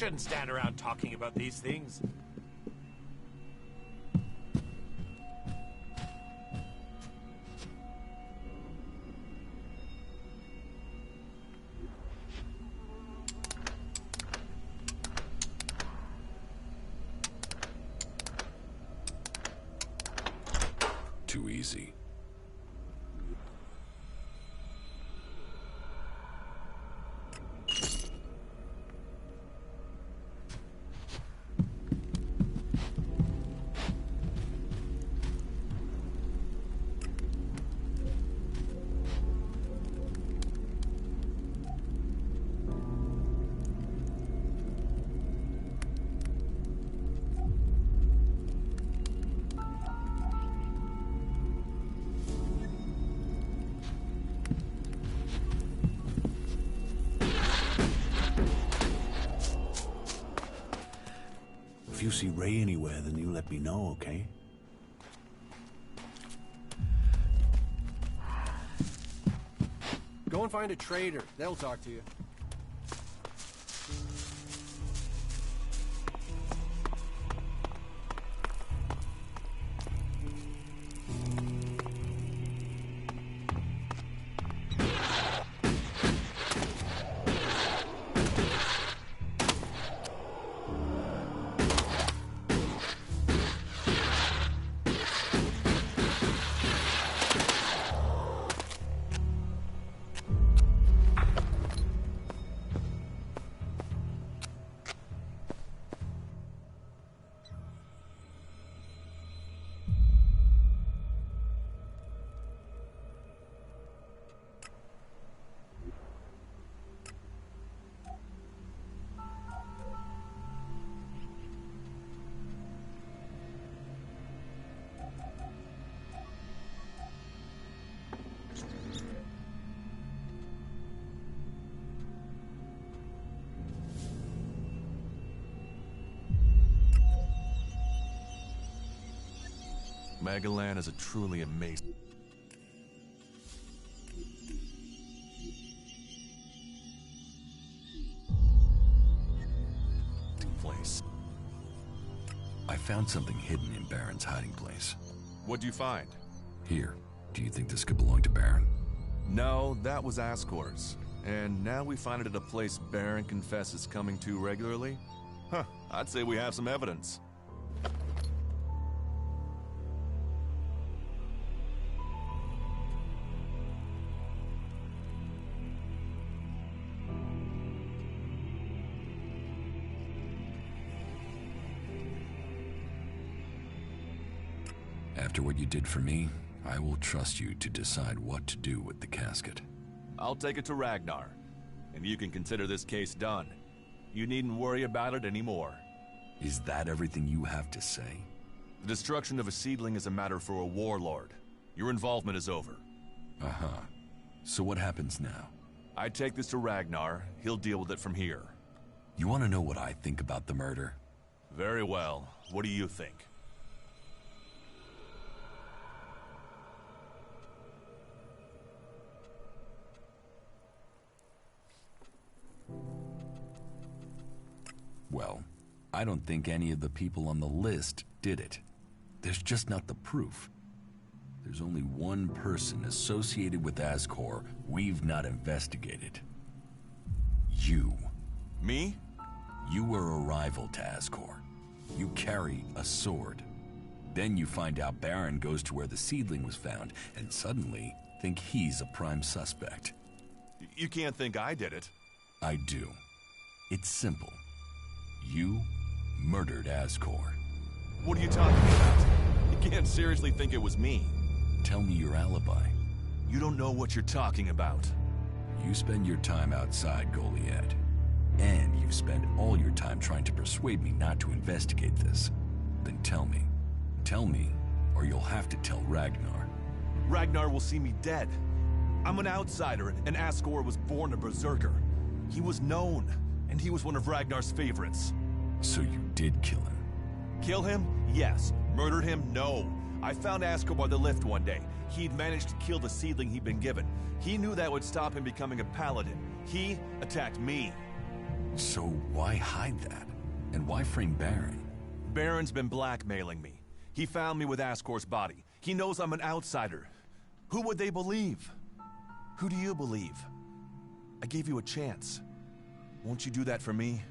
shouldn't stand around talking about these things. Too easy. If you see Ray anywhere, then you let me know, okay? Go and find a trader. They'll talk to you. Magalan is a truly amazing place. I found something hidden in Baron's hiding place. What'd you find? Here. Do you think this could belong to Baron? No, that was Ascor's. And now we find it at a place Baron confesses coming to regularly? Huh, I'd say we have some evidence. After what you did for me, I will trust you to decide what to do with the casket. I'll take it to Ragnar, and you can consider this case done. You needn't worry about it anymore. Is that everything you have to say? The destruction of a seedling is a matter for a warlord. Your involvement is over. Uh-huh. So what happens now? I take this to Ragnar. He'll deal with it from here. You want to know what I think about the murder? Very well. What do you think? Well, I don't think any of the people on the list did it. There's just not the proof. There's only one person associated with Ascor we've not investigated. You. Me? You were a rival to Ascor. You carry a sword. Then you find out Baron goes to where the seedling was found, and suddenly think he's a prime suspect. You can't think I did it. I do. It's simple. You murdered Ascor. What are you talking about? You can't seriously think it was me. Tell me your alibi. You don't know what you're talking about. You spend your time outside Goliad. And you spend all your time trying to persuade me not to investigate this. Then tell me. Tell me, or you'll have to tell Ragnar. Ragnar will see me dead. I'm an outsider, and Ascor was born a berserker. He was known, and he was one of Ragnar's favorites. So you did kill him? Kill him? Yes. Murdered him? No. I found Ascor by the lift one day. He'd managed to kill the seedling he'd been given. He knew that would stop him becoming a paladin. He attacked me. So why hide that? And why frame Baron? Baron's been blackmailing me. He found me with Ascor's body. He knows I'm an outsider. Who would they believe? Who do you believe? I gave you a chance. Won't you do that for me?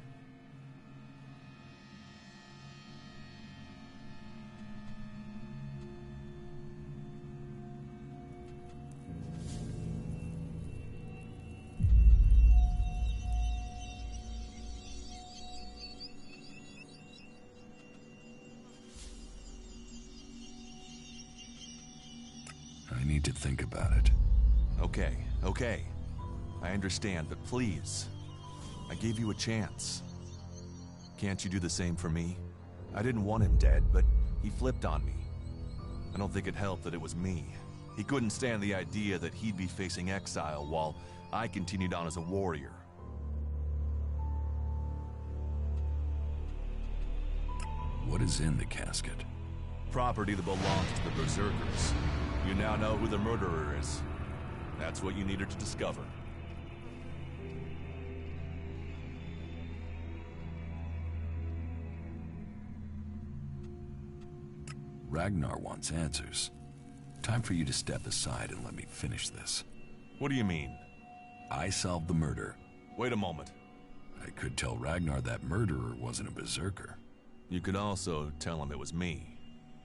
I need to think about it. Okay. I understand, but please. I gave you a chance. Can't you do the same for me? I didn't want him dead, but he flipped on me. I don't think it helped that it was me. He couldn't stand the idea that he'd be facing exile while I continued on as a warrior. What is in the casket? Property that belongs to the Berserkers. You now know who the murderer is. That's what you needed to discover. Ragnar wants answers. Time for you to step aside and let me finish this. What do you mean? I solved the murder. Wait a moment. I could tell Ragnar that murderer wasn't a berserker. You could also tell him it was me.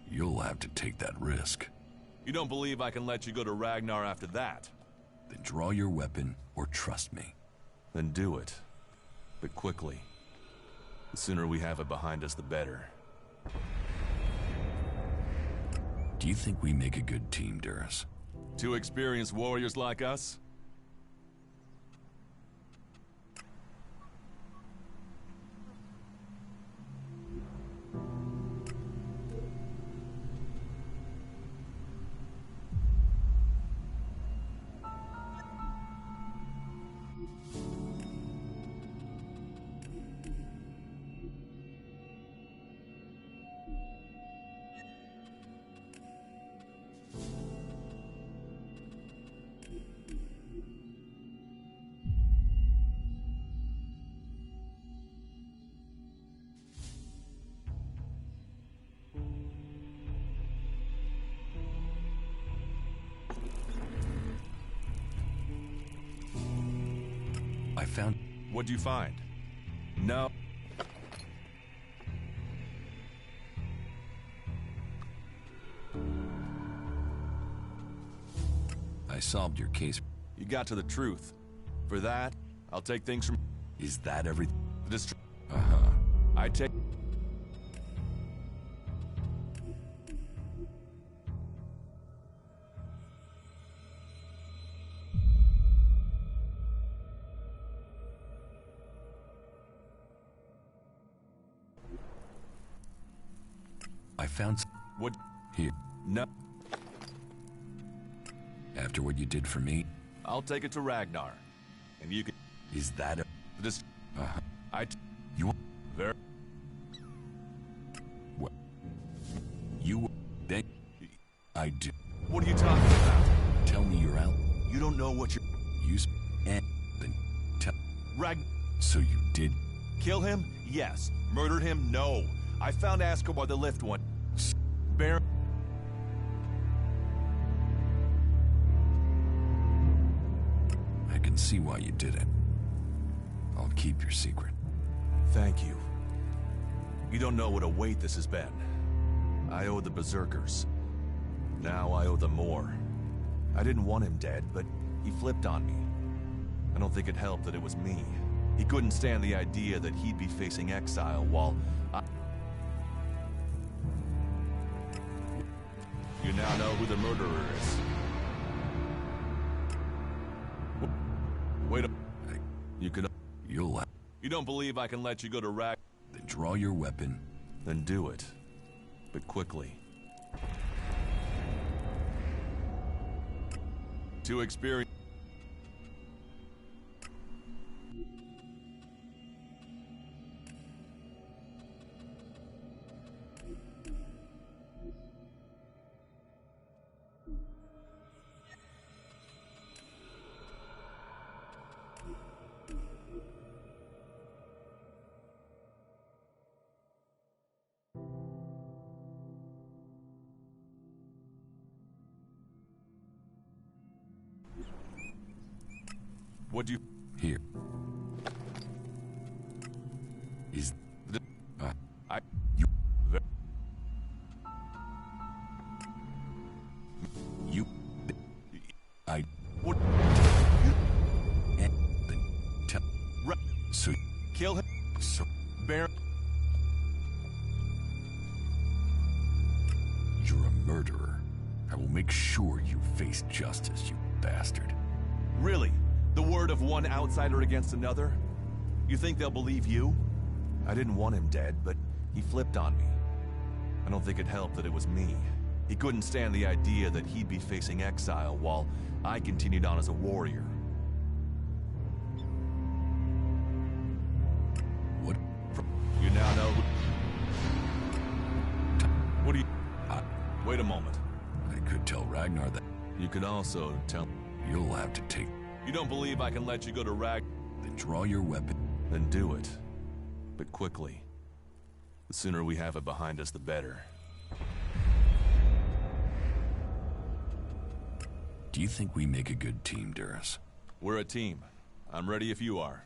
You'll have to take that risk. You don't believe I can let you go to Ragnar after that? Then draw your weapon or trust me. Then do it. But quickly. The sooner we have it behind us, the better. Do you think we make a good team, Duras? Two experienced warriors like us? I found... What'd you find? No. I solved your case. You got to the truth. For that, I'll take things from... Is that everything? Uh-huh. I take... I found... What? Here. No. After what you did for me? I'll take it to Ragnar. And you can... Is that a... Uh-huh. You... Very... What? You... Then... I do... What are you talking about? Tell me you're out. You don't know what you're... And... Then... Tell... So you did... Kill him? Yes. Murdered him? No. I found Ascar while the lift went... Baron... I can see why you did it. I'll keep your secret. Thank you. You don't know what a weight this has been. I owe the Berserkers. Now I owe them more. I didn't want him dead, but he flipped on me. I don't think it helped that it was me. He couldn't stand the idea that he'd be facing exile while You now know who the murderer is. Wait a... You could... You'll... You don't believe I can let you go to Rag... Then draw your weapon. Then do it. But quickly. Too experienced... What'd you... Here. Is... You... You... I... What... So... Kill him? So... Bear... You're a murderer. I will make sure you face justice, you bastard. Really? The word of one outsider against another? You think they'll believe you? I didn't want him dead, but he flipped on me. I don't think it helped that it was me. He couldn't stand the idea that he'd be facing exile while I continued on as a warrior. What? You now know... What do you... Wait a moment. I could tell Ragnar that... You could also tell... You'll have to take... You don't believe I can let you go to Then draw your weapon. Then do it. But quickly. The sooner we have it behind us, the better. Do you think we make a good team, Duras? We're a team. I'm ready if you are.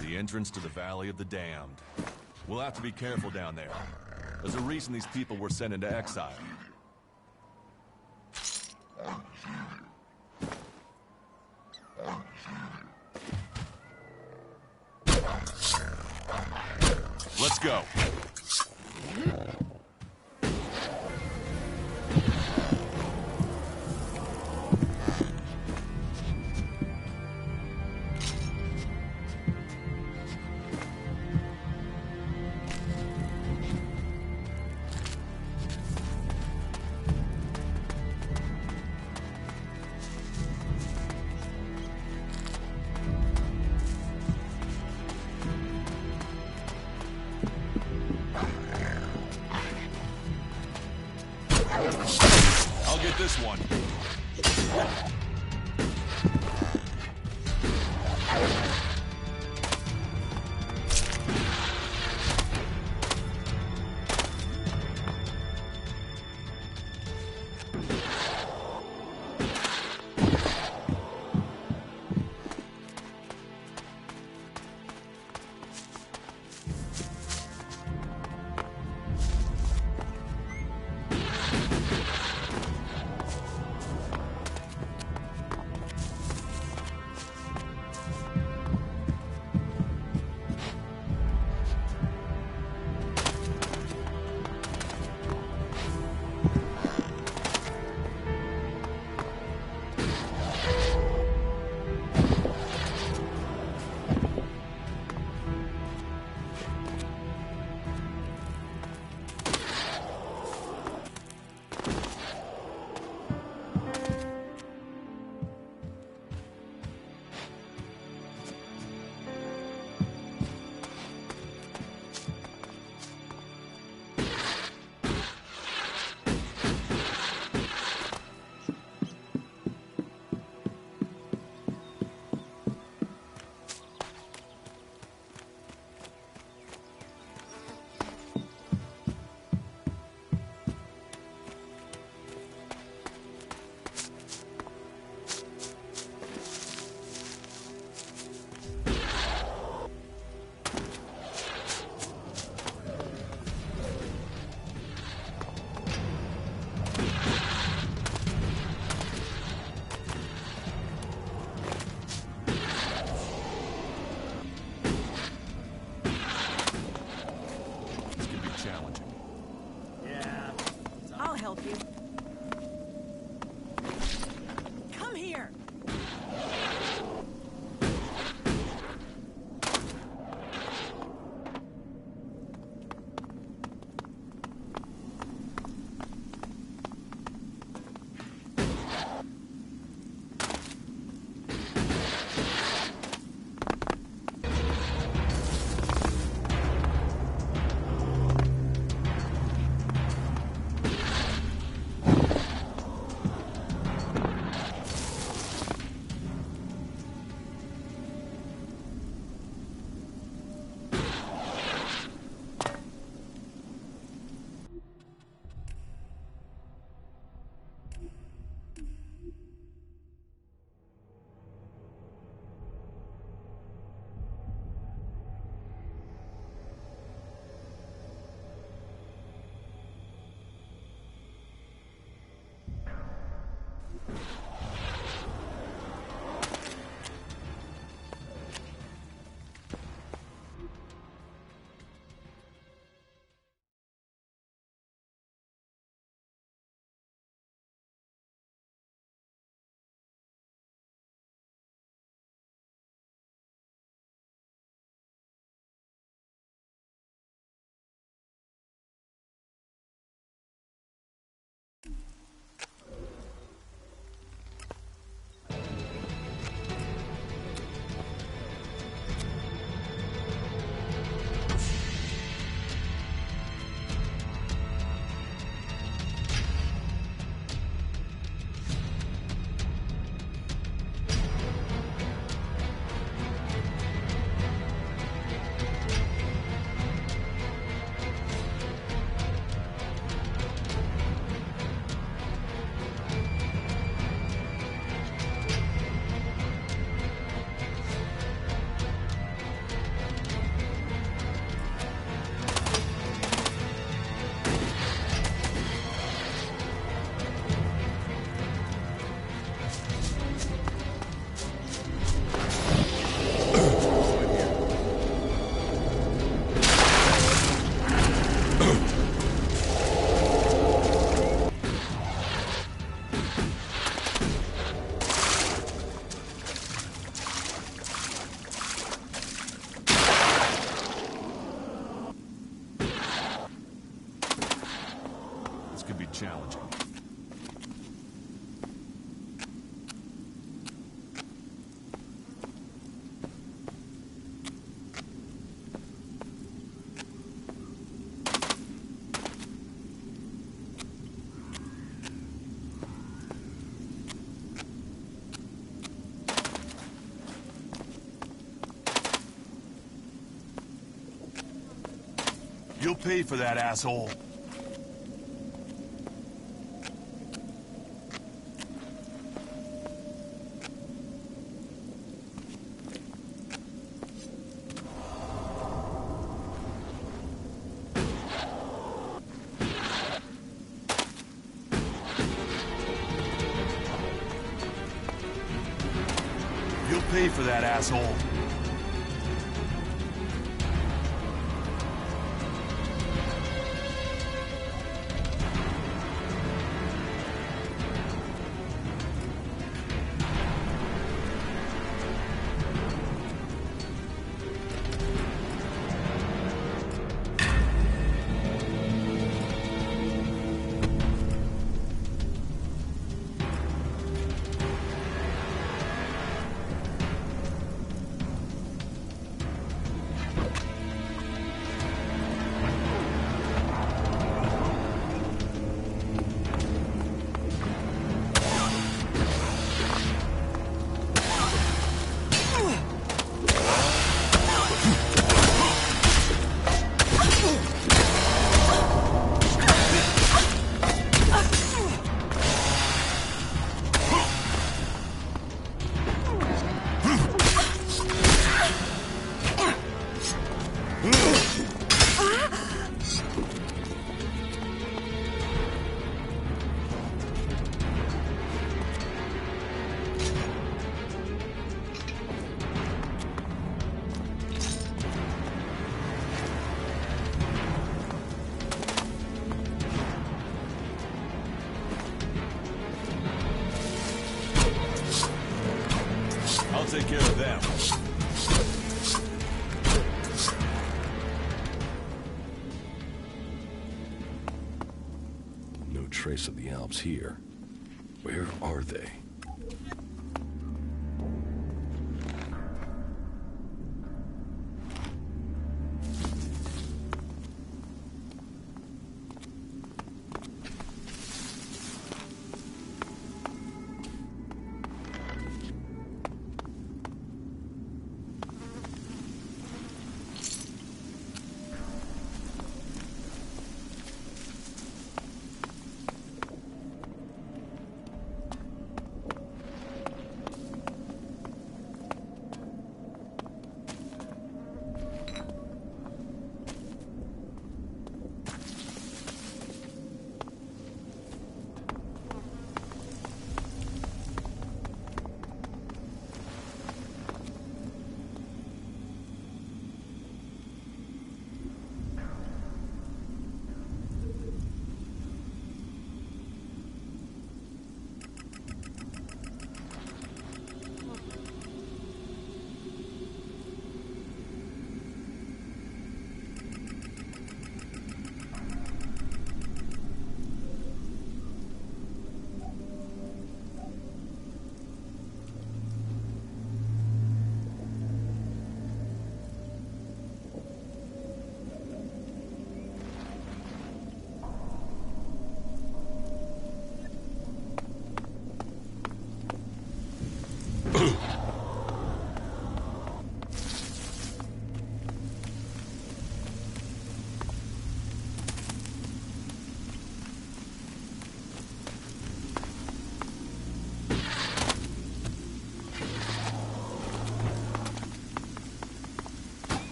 The entrance to the Valley of the Damned. We'll have to be careful down there. There's a reason these people were sent into exile. Let's go. I'll get this one. pay for that, asshole. You'll pay for that, asshole. I'll take care of them. No trace of the Alps here. Where are they?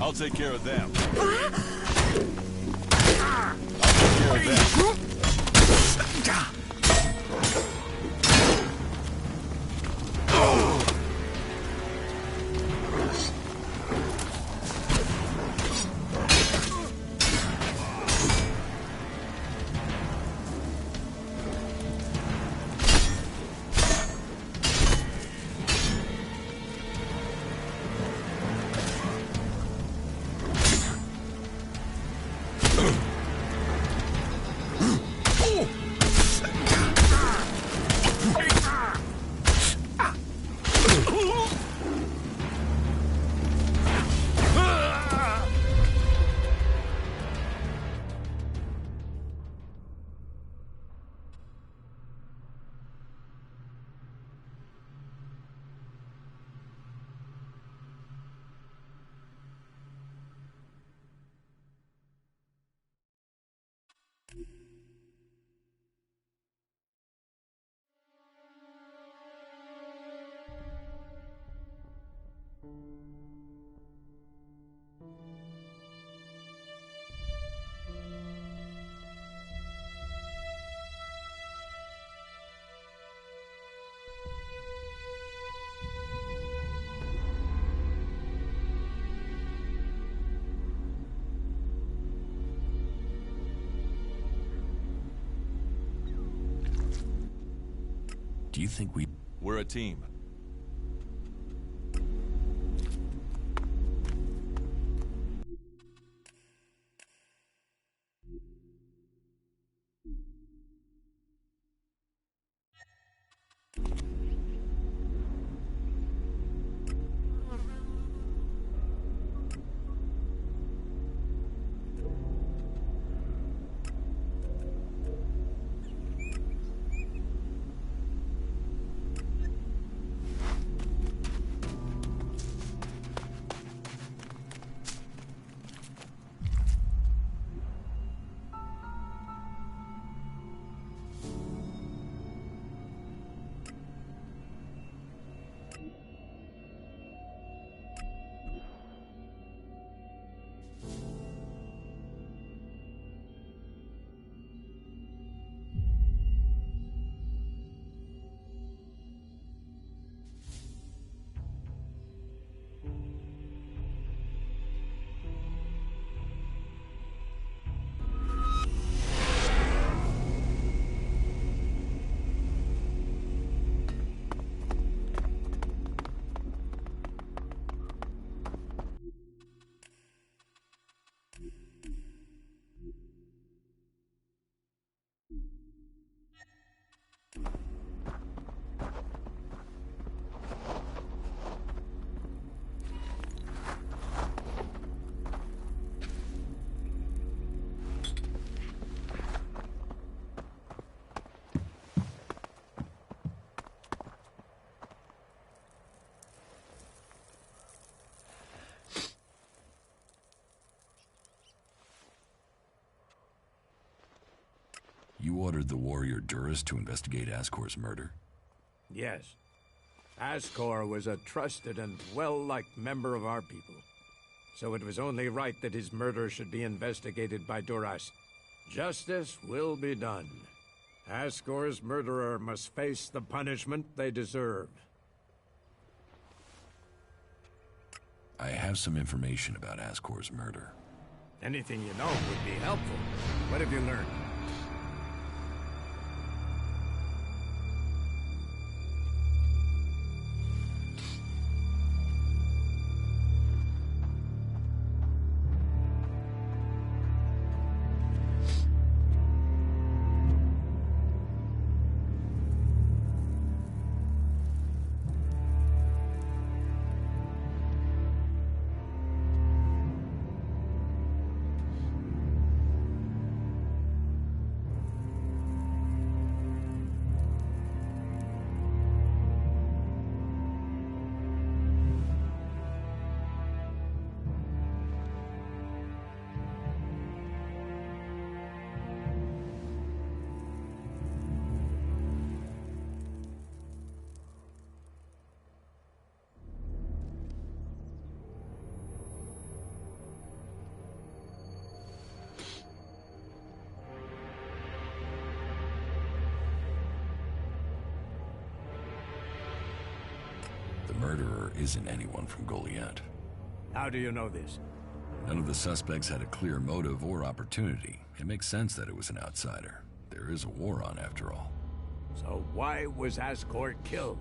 I'll take care of them. I'll take care of them. Do you think We're a team. You ordered the warrior Duras to investigate Ascor's murder? Yes. Ascor was a trusted and well-liked member of our people. So it was only right that his murder should be investigated by Duras. Justice will be done. Ascor's murderer must face the punishment they deserve. I have some information about Ascor's murder. Anything you know would be helpful. What have you learned? The murderer isn't anyone from Goliath. How do you know this? None of the suspects had a clear motive or opportunity. It makes sense that it was an outsider. There is a war on, after all. So why was Ascor killed?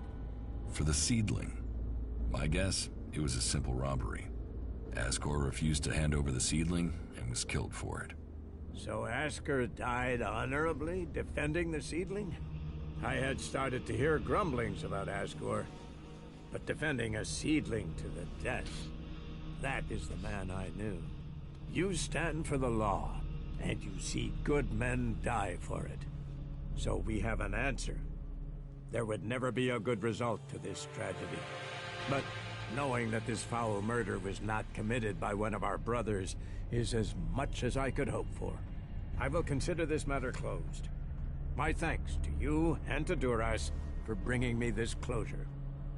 For the seedling. My guess, it was a simple robbery. Ascor refused to hand over the seedling and was killed for it. So Ascor died honorably, defending the seedling? I had started to hear grumblings about Ascor, but defending a seedling to the death, that is the man I knew. You stand for the law, and you see good men die for it. So we have an answer. There would never be a good result to this tragedy. But knowing that this foul murder was not committed by one of our brothers is as much as I could hope for. I will consider this matter closed. My thanks to you and to Duras for bringing me this closure.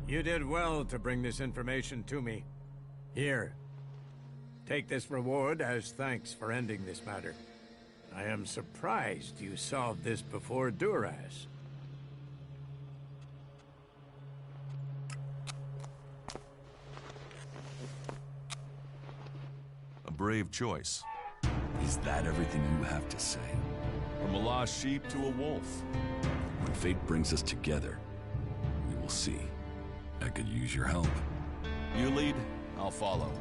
You did well to bring this information to me. Here, take this reward as thanks for ending this matter. I am surprised you solved this before Duras. A brave choice. Is that everything you have to say? From a lost sheep to a wolf. When fate brings us together, We'll see. I could use your help. You lead, I'll follow.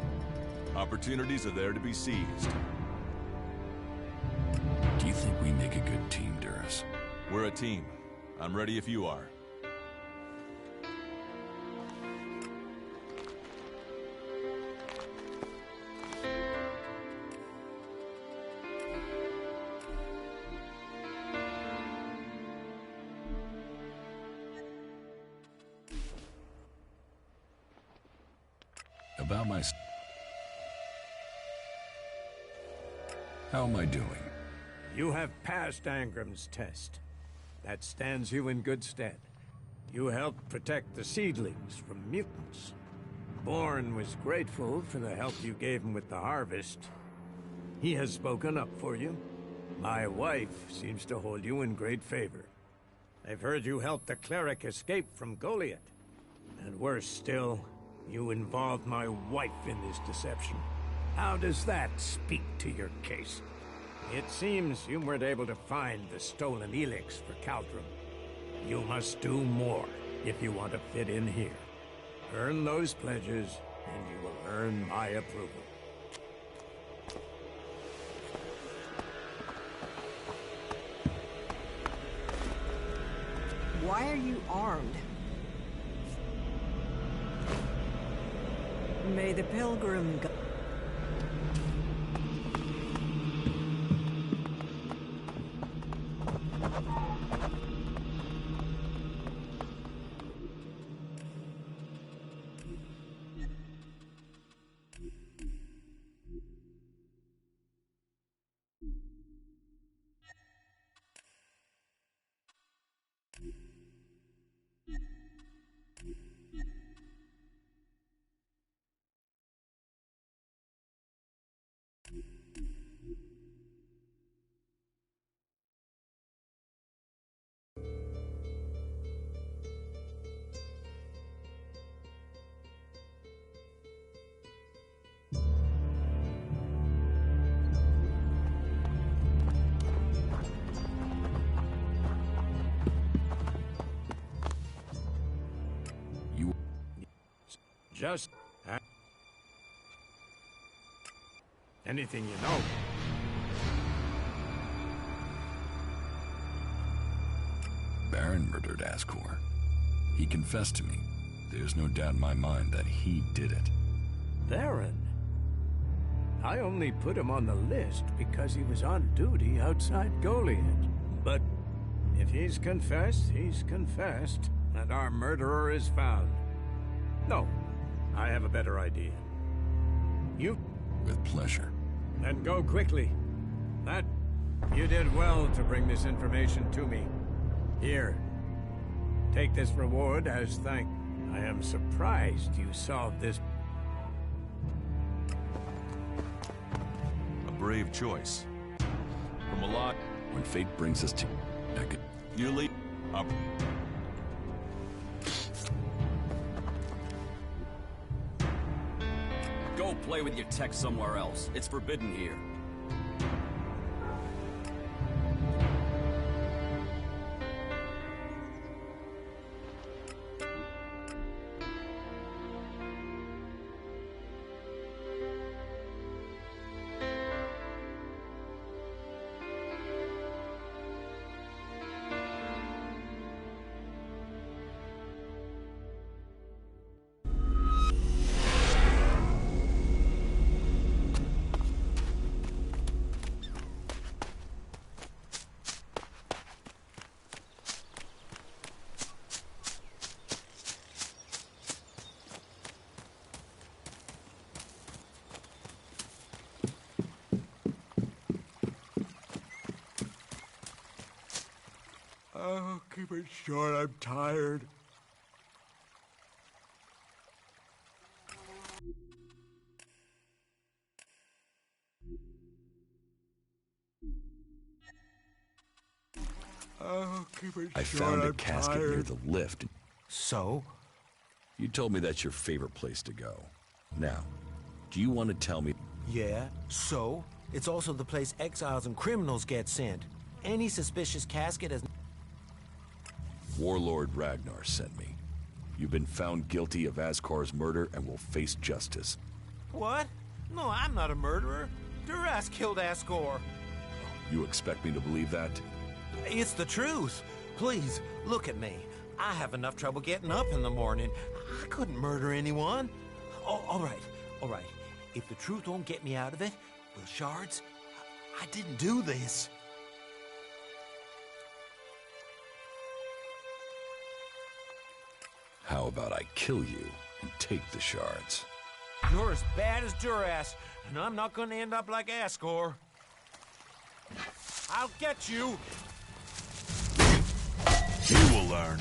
Opportunities are there to be seized. Do you think we make a good team, Duras? We're a team. I'm ready if you are. About my... How am I doing? You have passed Angram's test. That stands you in good stead. You helped protect the seedlings from mutants. Bourne was grateful for the help you gave him with the harvest. He has spoken up for you. My wife seems to hold you in great favor. I've heard you helped the cleric escape from Goliath. And worse still, you involved my wife in this deception. How does that speak to your case? It seems you weren't able to find the stolen Elex for Caldrum. You must do more if you want to fit in here. Earn those pledges, and you will earn my approval. Why are you armed? May the pilgrim go... Just... anything you know. Baron murdered Ascor. He confessed to me. There's no doubt in my mind that he did it. Baron? I only put him on the list because he was on duty outside Goliath. But if he's confessed, and our murderer is found. No, I have a better idea. You... With pleasure. Then go quickly. You did well to bring this information to me. Here, take this reward as thank... I am surprised you solved this... A brave choice. From a lot... When fate brings us to... You lead... Up. Go play with your tech somewhere else. It's forbidden here. Oh, keep it short. I'm tired. Oh, keep it I short. found a I'm casket tired. near the lift. So? You told me that's your favorite place to go. Now, do you want to tell me... Yeah, so? It's also the place exiles and criminals get sent. Any suspicious casket has... Warlord Ragnar sent me. You've been found guilty of Ascor's murder and will face justice. What? No, I'm not a murderer. Duras killed Ascor. You expect me to believe that? It's the truth. Please, look at me. I have enough trouble getting up in the morning. I couldn't murder anyone. Oh, all right. If the truth won't get me out of it, well, Shards, I didn't do this. How about I kill you and take the shards? You're as bad as Duras, and I'm not going to end up like Ascor. I'll get you! You will learn.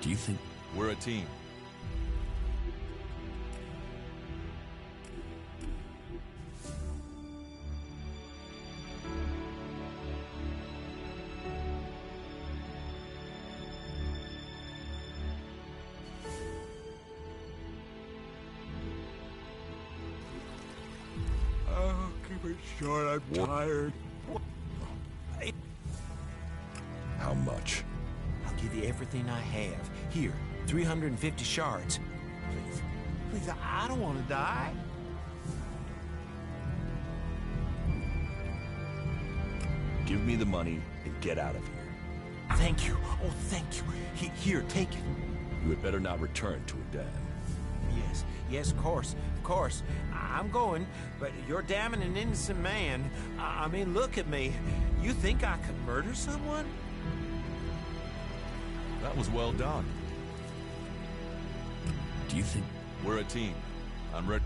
Do you think we're a team? Oh, keep it short. I'm tired. How much? I'll give you everything I have. Here, 350 shards. Please, I don't want to die. Give me the money and get out of here. Thank you. Oh, thank you. Here, take it. You had better not return to a den. Yes, of course. I'm going, but you're damning an innocent man. I mean, look at me. You think I could murder someone? That was well done. Do you think we're a team? I'm ready.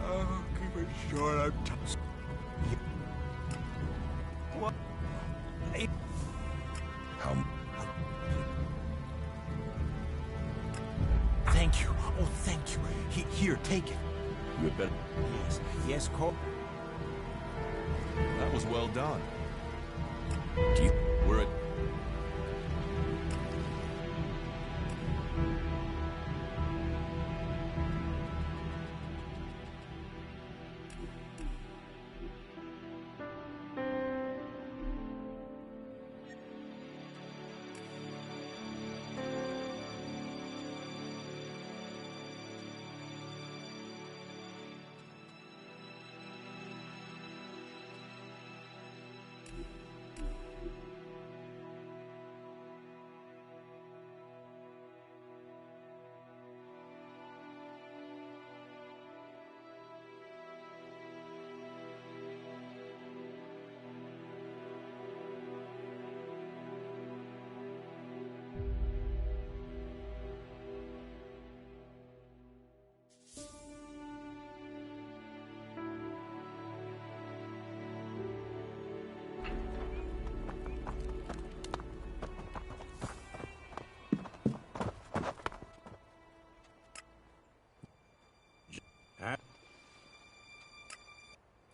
Oh, keep it short. I'm tired. What? How? Thank you. Oh, thank you. Here, take it. You had better. Yes, Cole. That was well done. Do you... We're a...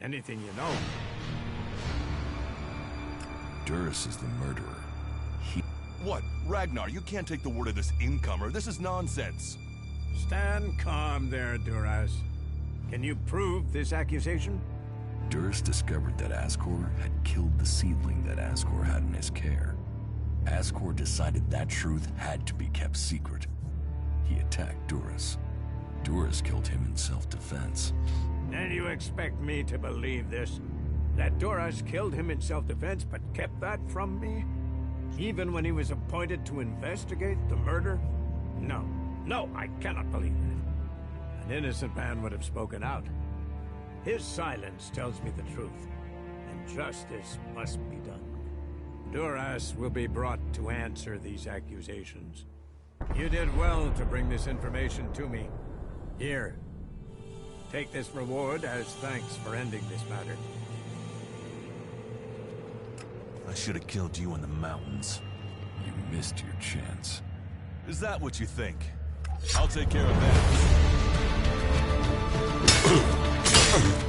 Anything you know. Duras is the murderer. What? Ragnar, you can't take the word of this incomer. This is nonsense. Stand calm there, Duras. Can you prove this accusation? Duras discovered that Ascor had killed the seedling that Ascor had in his care. Ascor decided that truth had to be kept secret. He attacked Duras. Duras killed him in self-defense. And you expect me to believe this? That Duras killed him in self-defense but kept that from me? Even when he was appointed to investigate the murder? No, I cannot believe it. An innocent man would have spoken out. His silence tells me the truth, and justice must be done. Duras will be brought to answer these accusations. You did well to bring this information to me. Here. Take this reward as thanks for ending this matter. I should have killed you in the mountains. You missed your chance. Is that what you think? I'll take care of that.